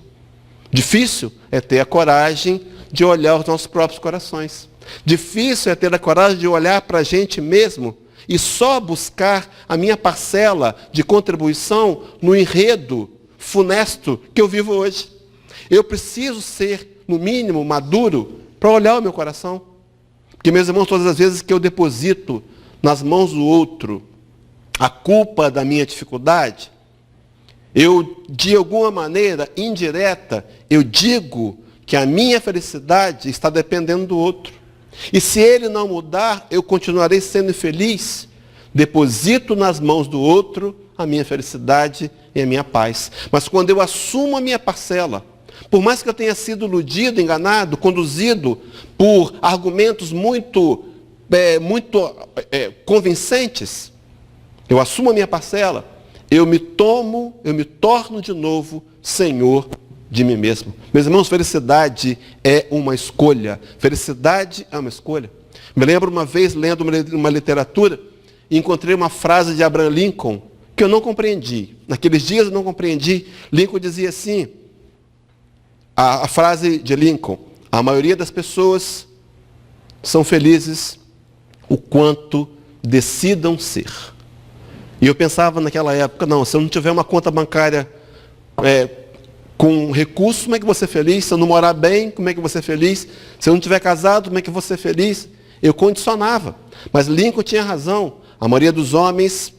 Difícil é ter a coragem de olhar os nossos próprios corações. Difícil é ter a coragem de olhar para a gente mesmo e só buscar a minha parcela de contribuição no enredo funesto que eu vivo hoje. Eu preciso ser, no mínimo, maduro para olhar o meu coração. Porque, meus irmãos, todas as vezes que eu deposito nas mãos do outro a culpa da minha dificuldade, eu, de alguma maneira indireta, eu digo que a minha felicidade está dependendo do outro. E se ele não mudar, eu continuarei sendo infeliz. Deposito nas mãos do outro a minha felicidade e a minha paz. Mas quando eu assumo a minha parcela, por mais que eu tenha sido iludido, enganado, conduzido por argumentos muito convincentes, eu assumo a minha parcela, eu me torno de novo senhor de mim mesmo. Meus irmãos, felicidade é uma escolha. Felicidade é uma escolha. Me lembro uma vez, lendo uma literatura, e encontrei uma frase de Abraham Lincoln, que eu não compreendi. Naqueles dias eu não compreendi. Lincoln dizia assim, a frase de Lincoln: a maioria das pessoas são felizes o quanto decidam ser. E eu pensava naquela época, não, se eu não tiver uma conta bancária com recursos, como é que eu vou ser feliz? Se eu não morar bem, como é que eu vou ser feliz? Se eu não estiver casado, como é que eu vou ser feliz? Eu condicionava. Mas Lincoln tinha razão. A maioria dos homens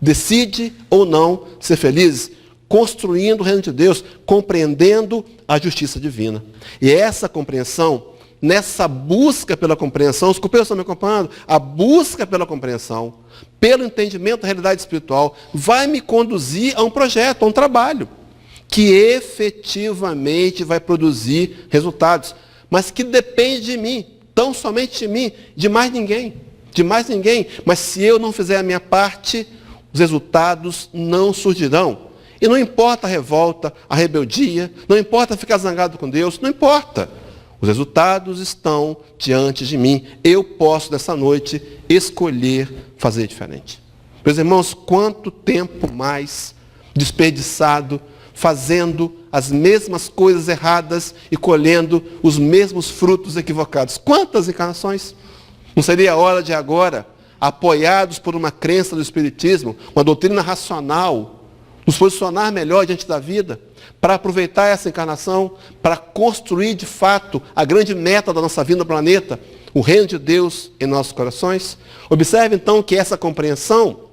decide ou não ser feliz, construindo o reino de Deus, compreendendo a justiça divina. E essa compreensão, nessa busca pela compreensão, os copeiros estão me acompanhando, a busca pela compreensão, pelo entendimento da realidade espiritual, vai me conduzir a um projeto, a um trabalho, que efetivamente vai produzir resultados, mas que depende de mim, tão somente de mim, de mais ninguém. Mas se eu não fizer a minha parte, os resultados não surgirão. E não importa a revolta, a rebeldia, não importa ficar zangado com Deus, não importa. Os resultados estão diante de mim. Eu posso, nessa noite, escolher fazer diferente. Meus irmãos, quanto tempo mais desperdiçado fazendo as mesmas coisas erradas e colhendo os mesmos frutos equivocados. Quantas encarnações? Não seria a hora de agora, apoiados por uma crença do Espiritismo, uma doutrina racional, nos posicionar melhor diante da vida, para aproveitar essa encarnação, para construir de fato a grande meta da nossa vida no planeta, o reino de Deus em nossos corações? Observe então que essa compreensão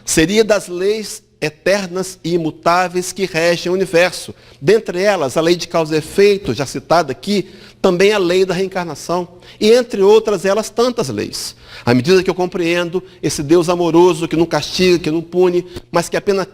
seria das leis eternas e imutáveis que regem o universo. Dentre elas, a lei de causa e efeito, já citada aqui, também a lei da reencarnação. E entre outras elas, tantas leis. À medida que eu compreendo esse Deus amoroso, que não castiga, que não pune, mas que apenas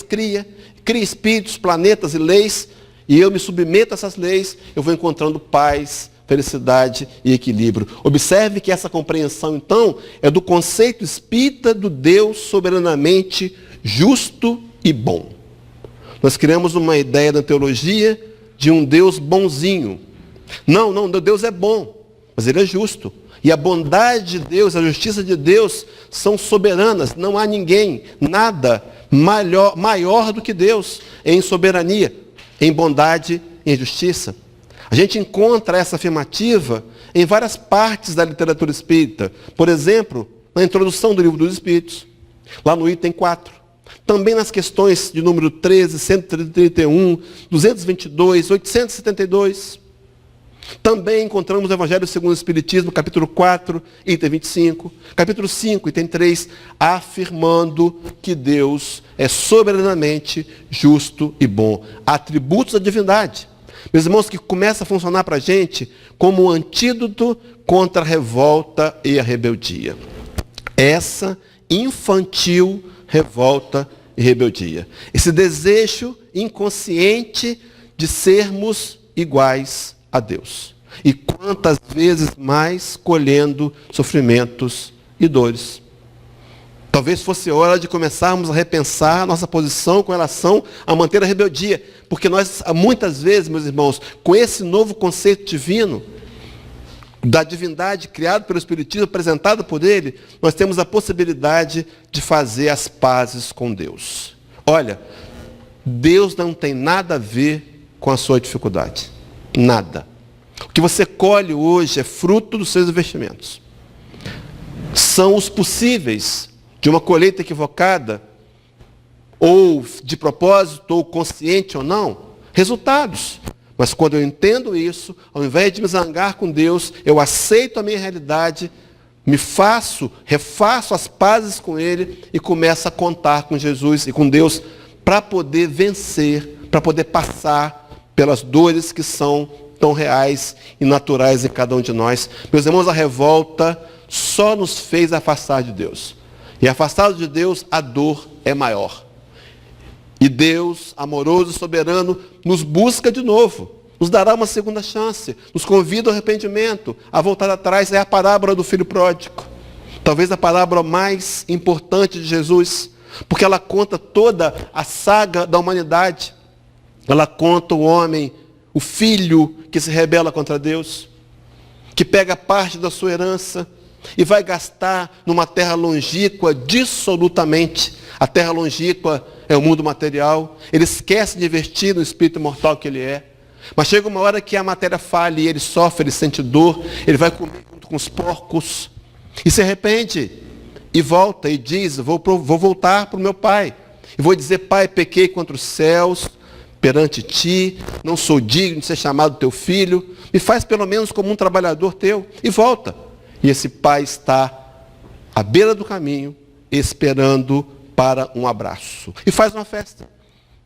cria espíritos, planetas e leis, e eu me submeto a essas leis, eu vou encontrando paz, felicidade e equilíbrio. Observe que essa compreensão, então, é do conceito espírita do Deus soberanamente justo e bom. Nós criamos uma ideia da teologia de um Deus bonzinho. Não, Deus é bom, mas Ele é justo. E a bondade de Deus, a justiça de Deus são soberanas. Não há ninguém, nada maior do que Deus em soberania, em bondade e em justiça. A gente encontra essa afirmativa em várias partes da literatura espírita. Por exemplo, na introdução do Livro dos Espíritos, lá no item 4. Também nas questões de número 13, 131, 222, 872. Também encontramos o Evangelho segundo o Espiritismo, capítulo 4, item 25. Capítulo 5, item 3, afirmando que Deus é soberanamente justo e bom. Atributos da divindade. Meus irmãos, que começa a funcionar para a gente como um antídoto contra a revolta e a rebeldia. Essa infantil revolta e rebeldia. Esse desejo inconsciente de sermos iguais a Deus. E quantas vezes mais colhendo sofrimentos e dores. Talvez fosse hora de começarmos a repensar a nossa posição com relação a manter a rebeldia. Porque nós, muitas vezes, meus irmãos, com esse novo conceito divino, da divindade criado pelo Espiritismo, apresentado por ele, nós temos a possibilidade de fazer as pazes com Deus. Olha, Deus não tem nada a ver com a sua dificuldade. Nada. O que você colhe hoje é fruto dos seus investimentos. São os possíveis de uma colheita equivocada, ou de propósito, ou consciente ou não, resultados. Mas quando eu entendo isso, ao invés de me zangar com Deus, eu aceito a minha realidade, refaço as pazes com Ele e começo a contar com Jesus e com Deus para poder vencer, para poder passar pelas dores que são tão reais e naturais em cada um de nós. Meus irmãos, a revolta só nos fez afastar de Deus. E afastado de Deus, a dor é maior. E Deus, amoroso e soberano, nos busca de novo. Nos dará uma segunda chance. Nos convida ao arrependimento, a voltar atrás. É a parábola do filho pródigo. Talvez a parábola mais importante de Jesus. Porque ela conta toda a saga da humanidade. Ela conta o homem, o filho que se rebela contra Deus. Que pega parte da sua herança e vai gastar numa terra longínqua dissolutamente. A terra longínqua é o mundo material. Ele esquece de investir no espírito imortal que ele é. Mas chega uma hora que a matéria falha e ele sofre, ele sente dor. Ele vai comer junto com os porcos. E se arrepende. E volta e diz, vou voltar para o meu pai. E vou dizer, pai, pequei contra os céus, perante ti. Não sou digno de ser chamado teu filho. Me faz pelo menos como um trabalhador teu. E volta. E esse pai está à beira do caminho, esperando para um abraço. E faz uma festa.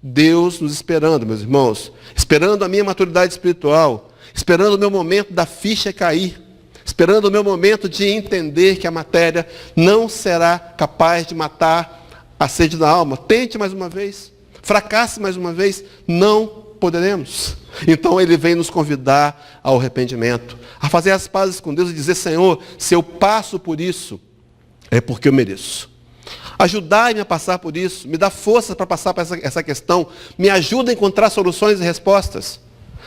Deus nos esperando, meus irmãos. Esperando a minha maturidade espiritual. Esperando o meu momento da ficha cair. Esperando o meu momento de entender que a matéria não será capaz de matar a sede da alma. Tente mais uma vez. Fracasse mais uma vez. Não poderemos. Então ele vem nos convidar ao arrependimento. A fazer as pazes com Deus e dizer, Senhor, se eu passo por isso, é porque eu mereço. Ajudai-me a passar por isso, me dá força para passar por essa questão, me ajuda a encontrar soluções e respostas.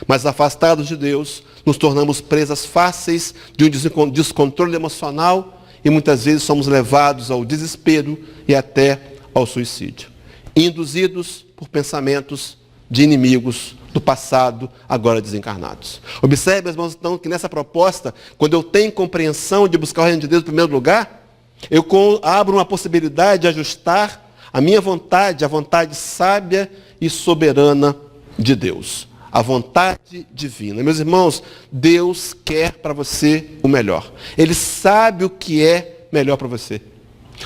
Mas afastados de Deus, nos tornamos presas fáceis de um descontrole emocional e muitas vezes somos levados ao desespero e até ao suicídio. Induzidos por pensamentos de inimigos do passado, agora desencarnados. Observe, irmãos, então, que nessa proposta, quando eu tenho compreensão de buscar o reino de Deus em primeiro lugar, eu abro uma possibilidade de ajustar a minha vontade, a vontade sábia e soberana de Deus. A vontade divina. Meus irmãos, Deus quer para você o melhor. Ele sabe o que é melhor para você.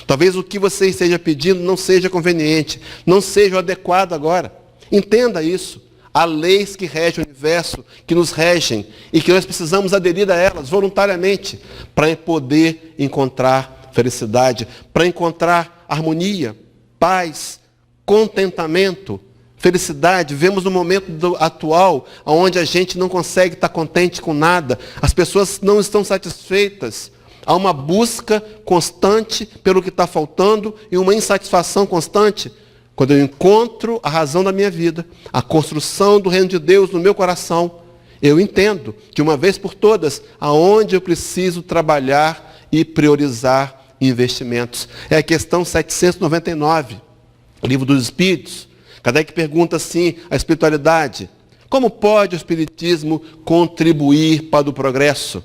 Talvez o que você esteja pedindo não seja conveniente, não seja o adequado agora. Entenda isso. Há leis que regem o universo, que nos regem, e que nós precisamos aderir a elas voluntariamente para poder encontrar felicidade, para encontrar harmonia, paz, contentamento, felicidade. Vemos no momento atual, onde a gente não consegue estar contente com nada, as pessoas não estão satisfeitas, há uma busca constante pelo que está faltando e uma insatisfação constante. Quando eu encontro a razão da minha vida, a construção do reino de Deus no meu coração, eu entendo, de uma vez por todas, aonde eu preciso trabalhar e priorizar investimentos. É a questão 799, Livro dos Espíritos. Kardec pergunta assim, a espiritualidade, como pode o espiritismo contribuir para o progresso?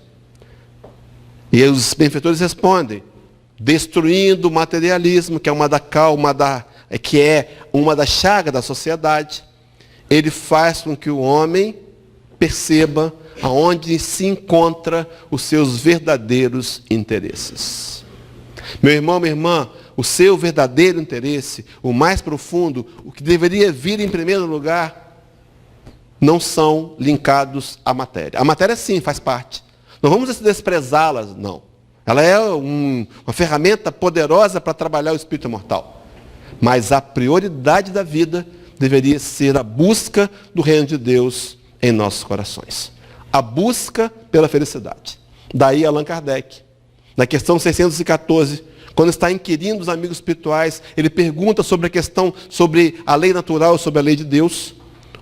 E os benfeitores respondem, destruindo o materialismo, que é uma das chagas da sociedade. Ele faz com que o homem perceba aonde se encontra os seus verdadeiros interesses. Meu irmão, minha irmã, o seu verdadeiro interesse, o mais profundo, o que deveria vir em primeiro lugar, não são linkados à matéria. A matéria sim faz parte. Não vamos desprezá-la, não. Ela é uma ferramenta poderosa para trabalhar o espírito mortal. Mas a prioridade da vida deveria ser a busca do reino de Deus em nossos corações. A busca pela felicidade. Daí Allan Kardec, na questão 614, quando está inquirindo os amigos espirituais, ele pergunta sobre a questão, sobre a lei natural, sobre a lei de Deus.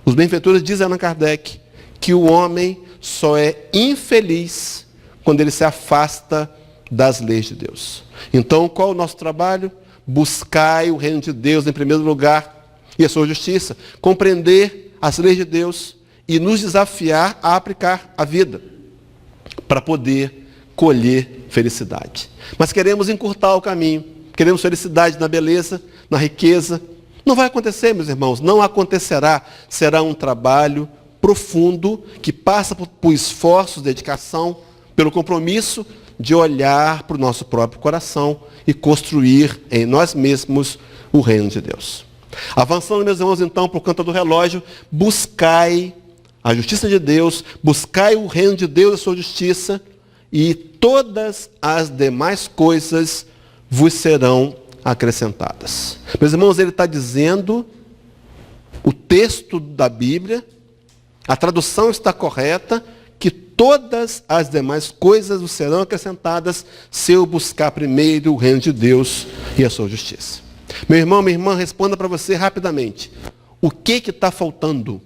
Os benfeitores dizem a Allan Kardec que o homem só é infeliz quando ele se afasta das leis de Deus. Então, qual é o nosso trabalho? Buscai o reino de Deus em primeiro lugar e a sua justiça. Compreender as leis de Deus e nos desafiar a aplicar a vida para poder colher felicidade. Mas queremos encurtar o caminho, queremos felicidade na beleza, na riqueza. Não vai acontecer, meus irmãos, não acontecerá. Será um trabalho profundo que passa por esforços, dedicação, pelo compromisso de olhar para o nosso próprio coração e construir em nós mesmos o reino de Deus. Avançando, meus irmãos, então, por conta do relógio, buscai a justiça de Deus, buscai o reino de Deus e a sua justiça, e todas as demais coisas vos serão acrescentadas. Meus irmãos, ele está dizendo, o texto da Bíblia, a tradução está correta, que todas as demais coisas vos serão acrescentadas se eu buscar primeiro o reino de Deus e a sua justiça. Meu irmão, minha irmã, responda para você rapidamente. O que está faltando?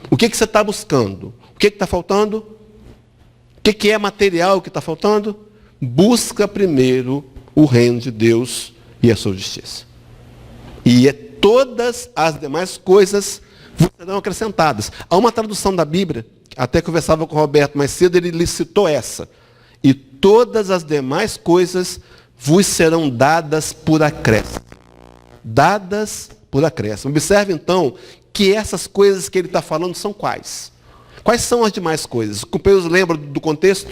O que você está buscando? O que está faltando? O que é material que está faltando? Busca primeiro o reino de Deus e a sua justiça. E todas as demais coisas vos serão acrescentadas. Há uma tradução da Bíblia, até conversava com o Roberto mais cedo, ele citou essa. E todas as demais coisas vos serão dadas por acréscimo. Dadas por acréscimo. Observe então que essas coisas que ele está falando são quais? Quais são as demais coisas? Os companheiros lembram do contexto?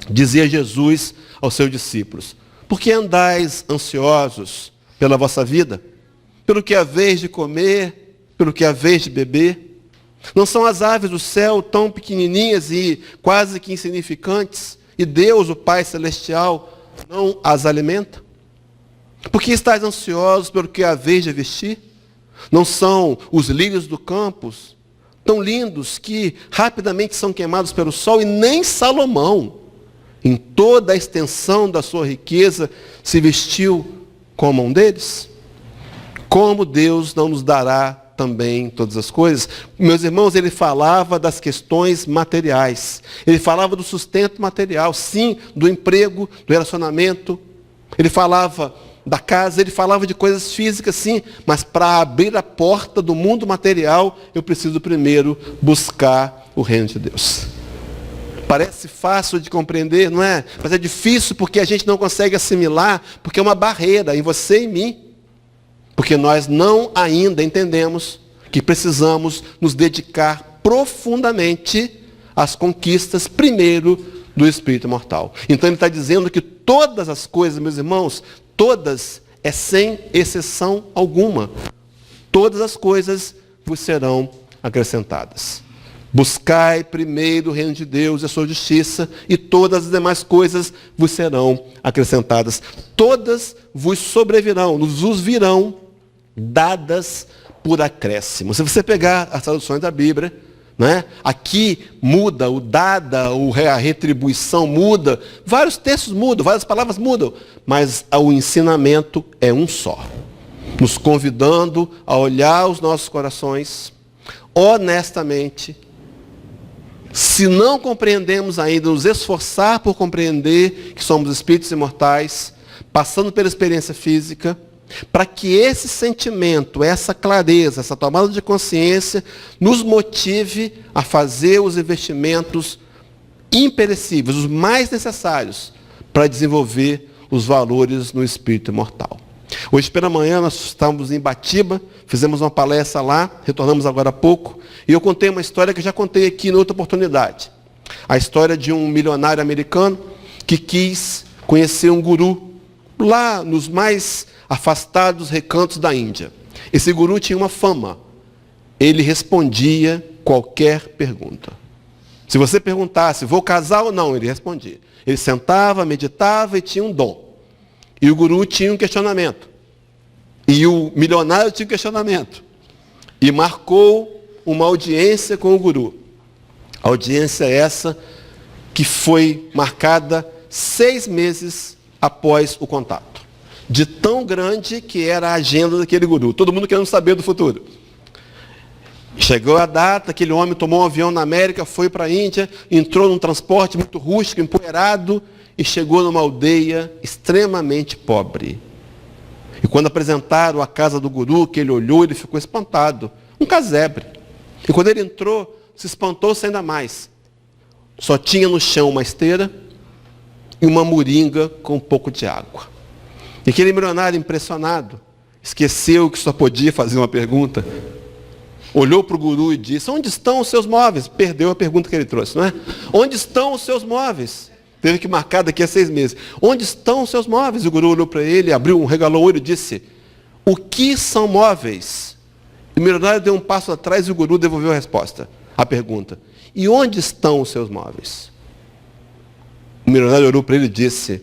Dizia Jesus aos seus discípulos: por que andais ansiosos pela vossa vida? Pelo que haveis de comer? Pelo que haveis de beber? Não são as aves do céu tão pequenininhas e quase que insignificantes? E Deus, o Pai Celestial, não as alimenta? Por que estáis ansiosos pelo que haveis de vestir? Não são os lírios do campo tão lindos que rapidamente são queimados pelo sol? E nem Salomão, em toda a extensão da sua riqueza, se vestiu como um deles? Como Deus não nos dará também todas as coisas? Meus irmãos, ele falava das questões materiais. Ele falava do sustento material, sim, do emprego, do relacionamento. Ele falava da casa, ele falava de coisas físicas, sim, mas para abrir a porta do mundo material, eu preciso primeiro buscar o reino de Deus. Parece fácil de compreender, não é? Mas é difícil porque a gente não consegue assimilar, porque é uma barreira em você e em mim. Porque nós não ainda entendemos que precisamos nos dedicar profundamente às conquistas, primeiro, do espírito imortal. Então ele está dizendo que todas as coisas, meus irmãos, todas, é sem exceção alguma. Todas as coisas vos serão acrescentadas. Buscai primeiro o reino de Deus e a sua justiça, e todas as demais coisas vos serão acrescentadas. Todas vos sobrevirão, vos virão, dadas por acréscimo. Se você pegar as traduções da Bíblia, né, aqui muda, o dada, a retribuição muda, vários textos mudam, várias palavras mudam, mas o ensinamento é um só. Nos convidando a olhar os nossos corações, honestamente, se não compreendemos ainda, nos esforçar por compreender que somos espíritos imortais, passando pela experiência física, para que esse sentimento, essa clareza, essa tomada de consciência, nos motive a fazer os investimentos imperecíveis, os mais necessários, para desenvolver os valores no espírito imortal. Hoje pela manhã nós estávamos em Batiba, fizemos uma palestra lá, retornamos agora há pouco, e eu contei uma história que eu já contei aqui em outra oportunidade. A história de um milionário americano que quis conhecer um guru lá nos mais afastados recantos da Índia. Esse guru tinha uma fama. Ele respondia qualquer pergunta. Se você perguntasse, vou casar ou não, ele respondia. Ele sentava, meditava e tinha um dom. E o guru tinha um questionamento. E o milionário tinha um questionamento. E marcou uma audiência com o guru. A audiência essa que foi marcada 6 meses após o contato. De tão grande que era a agenda daquele guru. Todo mundo querendo saber do futuro. Chegou a data, aquele homem tomou um avião na América, foi para a Índia, entrou num transporte muito rústico, empoeirado, e chegou numa aldeia extremamente pobre. E quando apresentaram a casa do guru, que ele olhou, ele ficou espantado. Um casebre. E quando ele entrou, se espantou-se ainda mais. Só tinha no chão uma esteira e uma moringa com um pouco de água. E aquele milionário impressionado, esqueceu que só podia fazer uma pergunta. Olhou para o guru e disse: onde estão os seus móveis? Perdeu a pergunta que ele trouxe, não é? Onde estão os seus móveis? Teve que marcar daqui a 6 meses. Onde estão os seus móveis? O guru olhou para ele, abriu, regalou o olho e disse: o que são móveis? O milionário deu um passo atrás e o guru devolveu a resposta, a pergunta: e onde estão os seus móveis? O milionário olhou para ele e disse: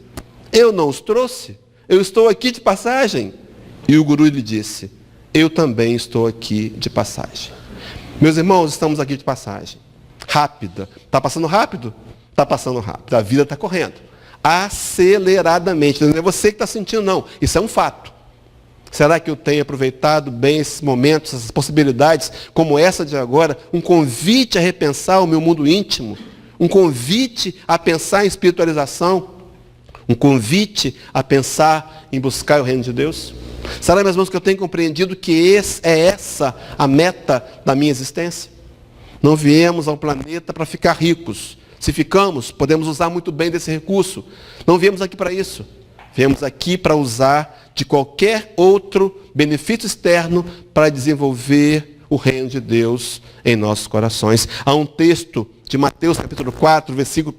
eu não os trouxe, eu estou aqui de passagem. E o guru lhe disse: eu também estou aqui de passagem. Meus irmãos, estamos aqui de passagem. Rápida. Está passando rápido? Está passando rápido. A vida está correndo. Aceleradamente. Não é você que está sentindo, não. Isso é um fato. Será que eu tenho aproveitado bem esses momentos, essas possibilidades, como essa de agora? Um convite a repensar o meu mundo íntimo. Um convite a pensar em espiritualização. Um convite a pensar em buscar o reino de Deus. Será, meus irmãos, que eu tenho compreendido que é essa a meta da minha existência? Não viemos ao planeta para ficar ricos. Se ficamos, podemos usar muito bem desse recurso. Não viemos aqui para isso. Viemos aqui para usar de qualquer outro benefício externo para desenvolver o reino de Deus em nossos corações. Há um texto de Mateus capítulo 4, versículo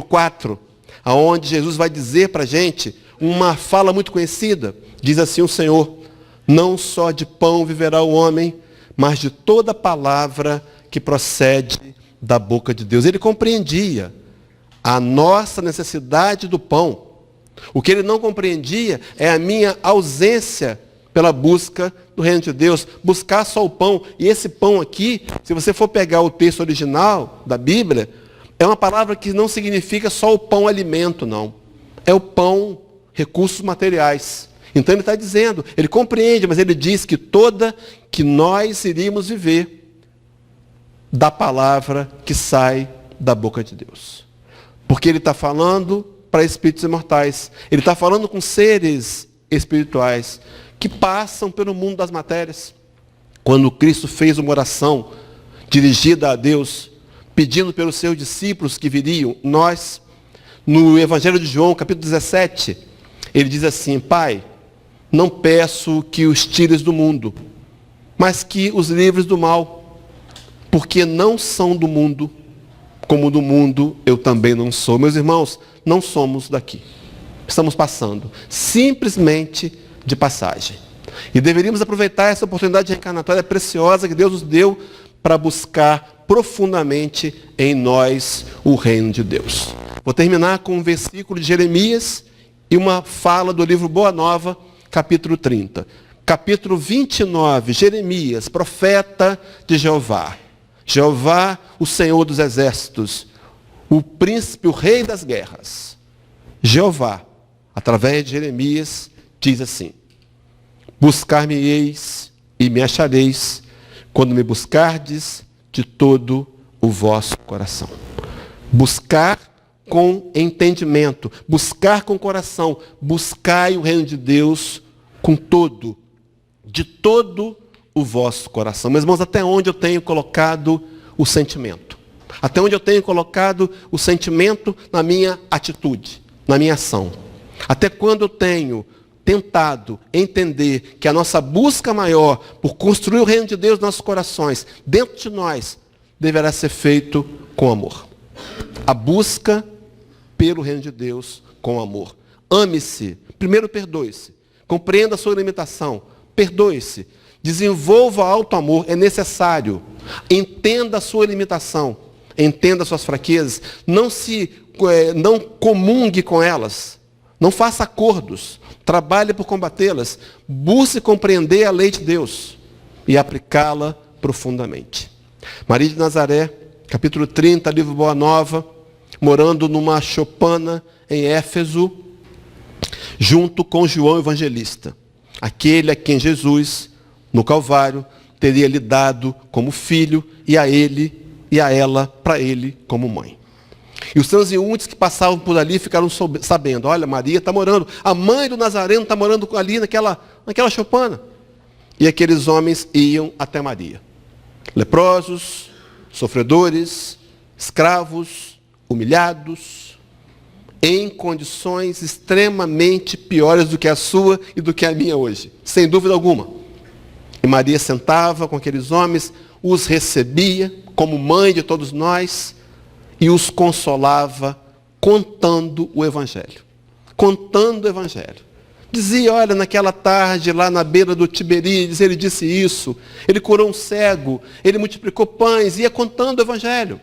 4, aonde Jesus vai dizer para a gente uma fala muito conhecida. Diz assim o Senhor: não só de pão viverá o homem, mas de toda palavra que procede da boca de Deus. Ele compreendia a nossa necessidade do pão. O que ele não compreendia é a minha ausência pela busca do reino de Deus, buscar só o pão. E esse pão aqui, se você for pegar o texto original da Bíblia, é uma palavra que não significa só o pão alimento, não. É o pão, recursos materiais. Então ele está dizendo, ele compreende, mas ele diz que nós iríamos viver da palavra que sai da boca de Deus. Porque ele está falando para espíritos imortais. Ele está falando com seres espirituais que passam pelo mundo das matérias. Quando Cristo fez uma oração dirigida a Deus, pedindo pelos seus discípulos que viriam, no Evangelho de João, capítulo 17, ele diz assim: Pai, não peço que os tires do mundo, mas que os livres do mal, porque não são do mundo, como do mundo eu também não sou. Meus irmãos, não somos daqui. Estamos passando, simplesmente de passagem. E deveríamos aproveitar essa oportunidade reencarnatória preciosa que Deus nos deu para buscar profundamente em nós o reino de Deus. Vou terminar com um versículo de Jeremias e uma fala do livro Boa Nova, capítulo 30. Capítulo 29, Jeremias, profeta de Jeová. Jeová, o Senhor dos exércitos, o príncipe, o rei das guerras. Jeová, através de Jeremias, diz assim: buscar-me-eis e me achareis, quando me buscardes de todo o vosso coração. Buscar com entendimento, buscar com coração, buscai o reino de Deus de todo o vosso coração. Meus irmãos, até onde eu tenho colocado o sentimento? Até onde eu tenho colocado o sentimento na minha atitude, na minha ação? Até quando eu tenho tentado entender que a nossa busca maior por construir o reino de Deus nos nossos corações, dentro de nós, deverá ser feito com amor. A busca pelo reino de Deus com amor. Ame-se. Primeiro, perdoe-se. Compreenda a sua limitação. Perdoe-se. Desenvolva alto amor. É necessário. Entenda a sua limitação. Entenda as suas fraquezas. Não comungue com elas. Não faça acordos. Trabalhe por combatê-las. Busque compreender a lei de Deus e aplicá-la profundamente. Maria de Nazaré, capítulo 30, livro Boa Nova, morando numa choupana em Éfeso, junto com João Evangelista, aquele a quem Jesus, no Calvário, teria lhe dado como filho, e a ele e a ela para ele como mãe. E os transeuntes que passavam por ali ficaram sabendo, olha, Maria está morando, a mãe do Nazareno está morando ali naquela choupana. E aqueles homens iam até Maria. Leprosos, sofredores, escravos, humilhados, em condições extremamente piores do que a sua e do que a minha hoje, sem dúvida alguma. E Maria sentava com aqueles homens, os recebia como mãe de todos nós e os consolava contando o Evangelho. Contando o Evangelho. Dizia, olha, naquela tarde lá na beira do Tiberíades, ele disse isso, ele curou um cego, ele multiplicou pães, ia contando o Evangelho.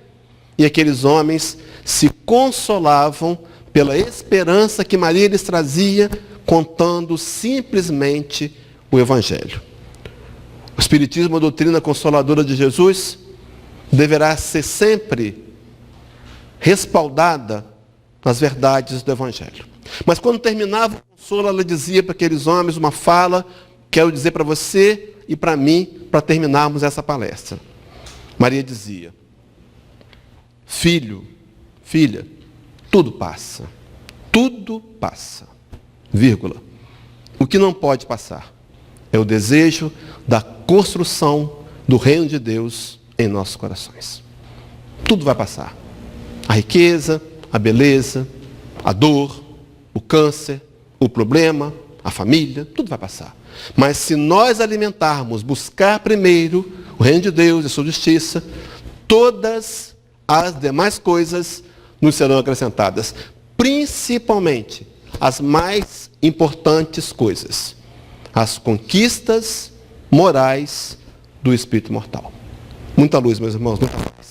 E aqueles homens se consolavam pela esperança que Maria lhes trazia, contando simplesmente o Evangelho. O Espiritismo, a doutrina consoladora de Jesus, deverá ser sempre respaldada nas verdades do Evangelho. Mas quando terminava o consolo, ela dizia para aqueles homens uma fala, quero dizer para você e para mim, para terminarmos essa palestra. Maria dizia, filho, filha, tudo passa, vírgula. O que não pode passar é o desejo da construção do reino de Deus em nossos corações. Tudo vai passar. A riqueza, a beleza, a dor, o câncer, o problema, a família, tudo vai passar. Mas se nós alimentarmos, buscar primeiro o reino de Deus e a sua justiça, todas as demais coisas nos serão acrescentadas. Principalmente as mais importantes coisas. As conquistas morais do espírito mortal. Muita luz, meus irmãos. Muita luz.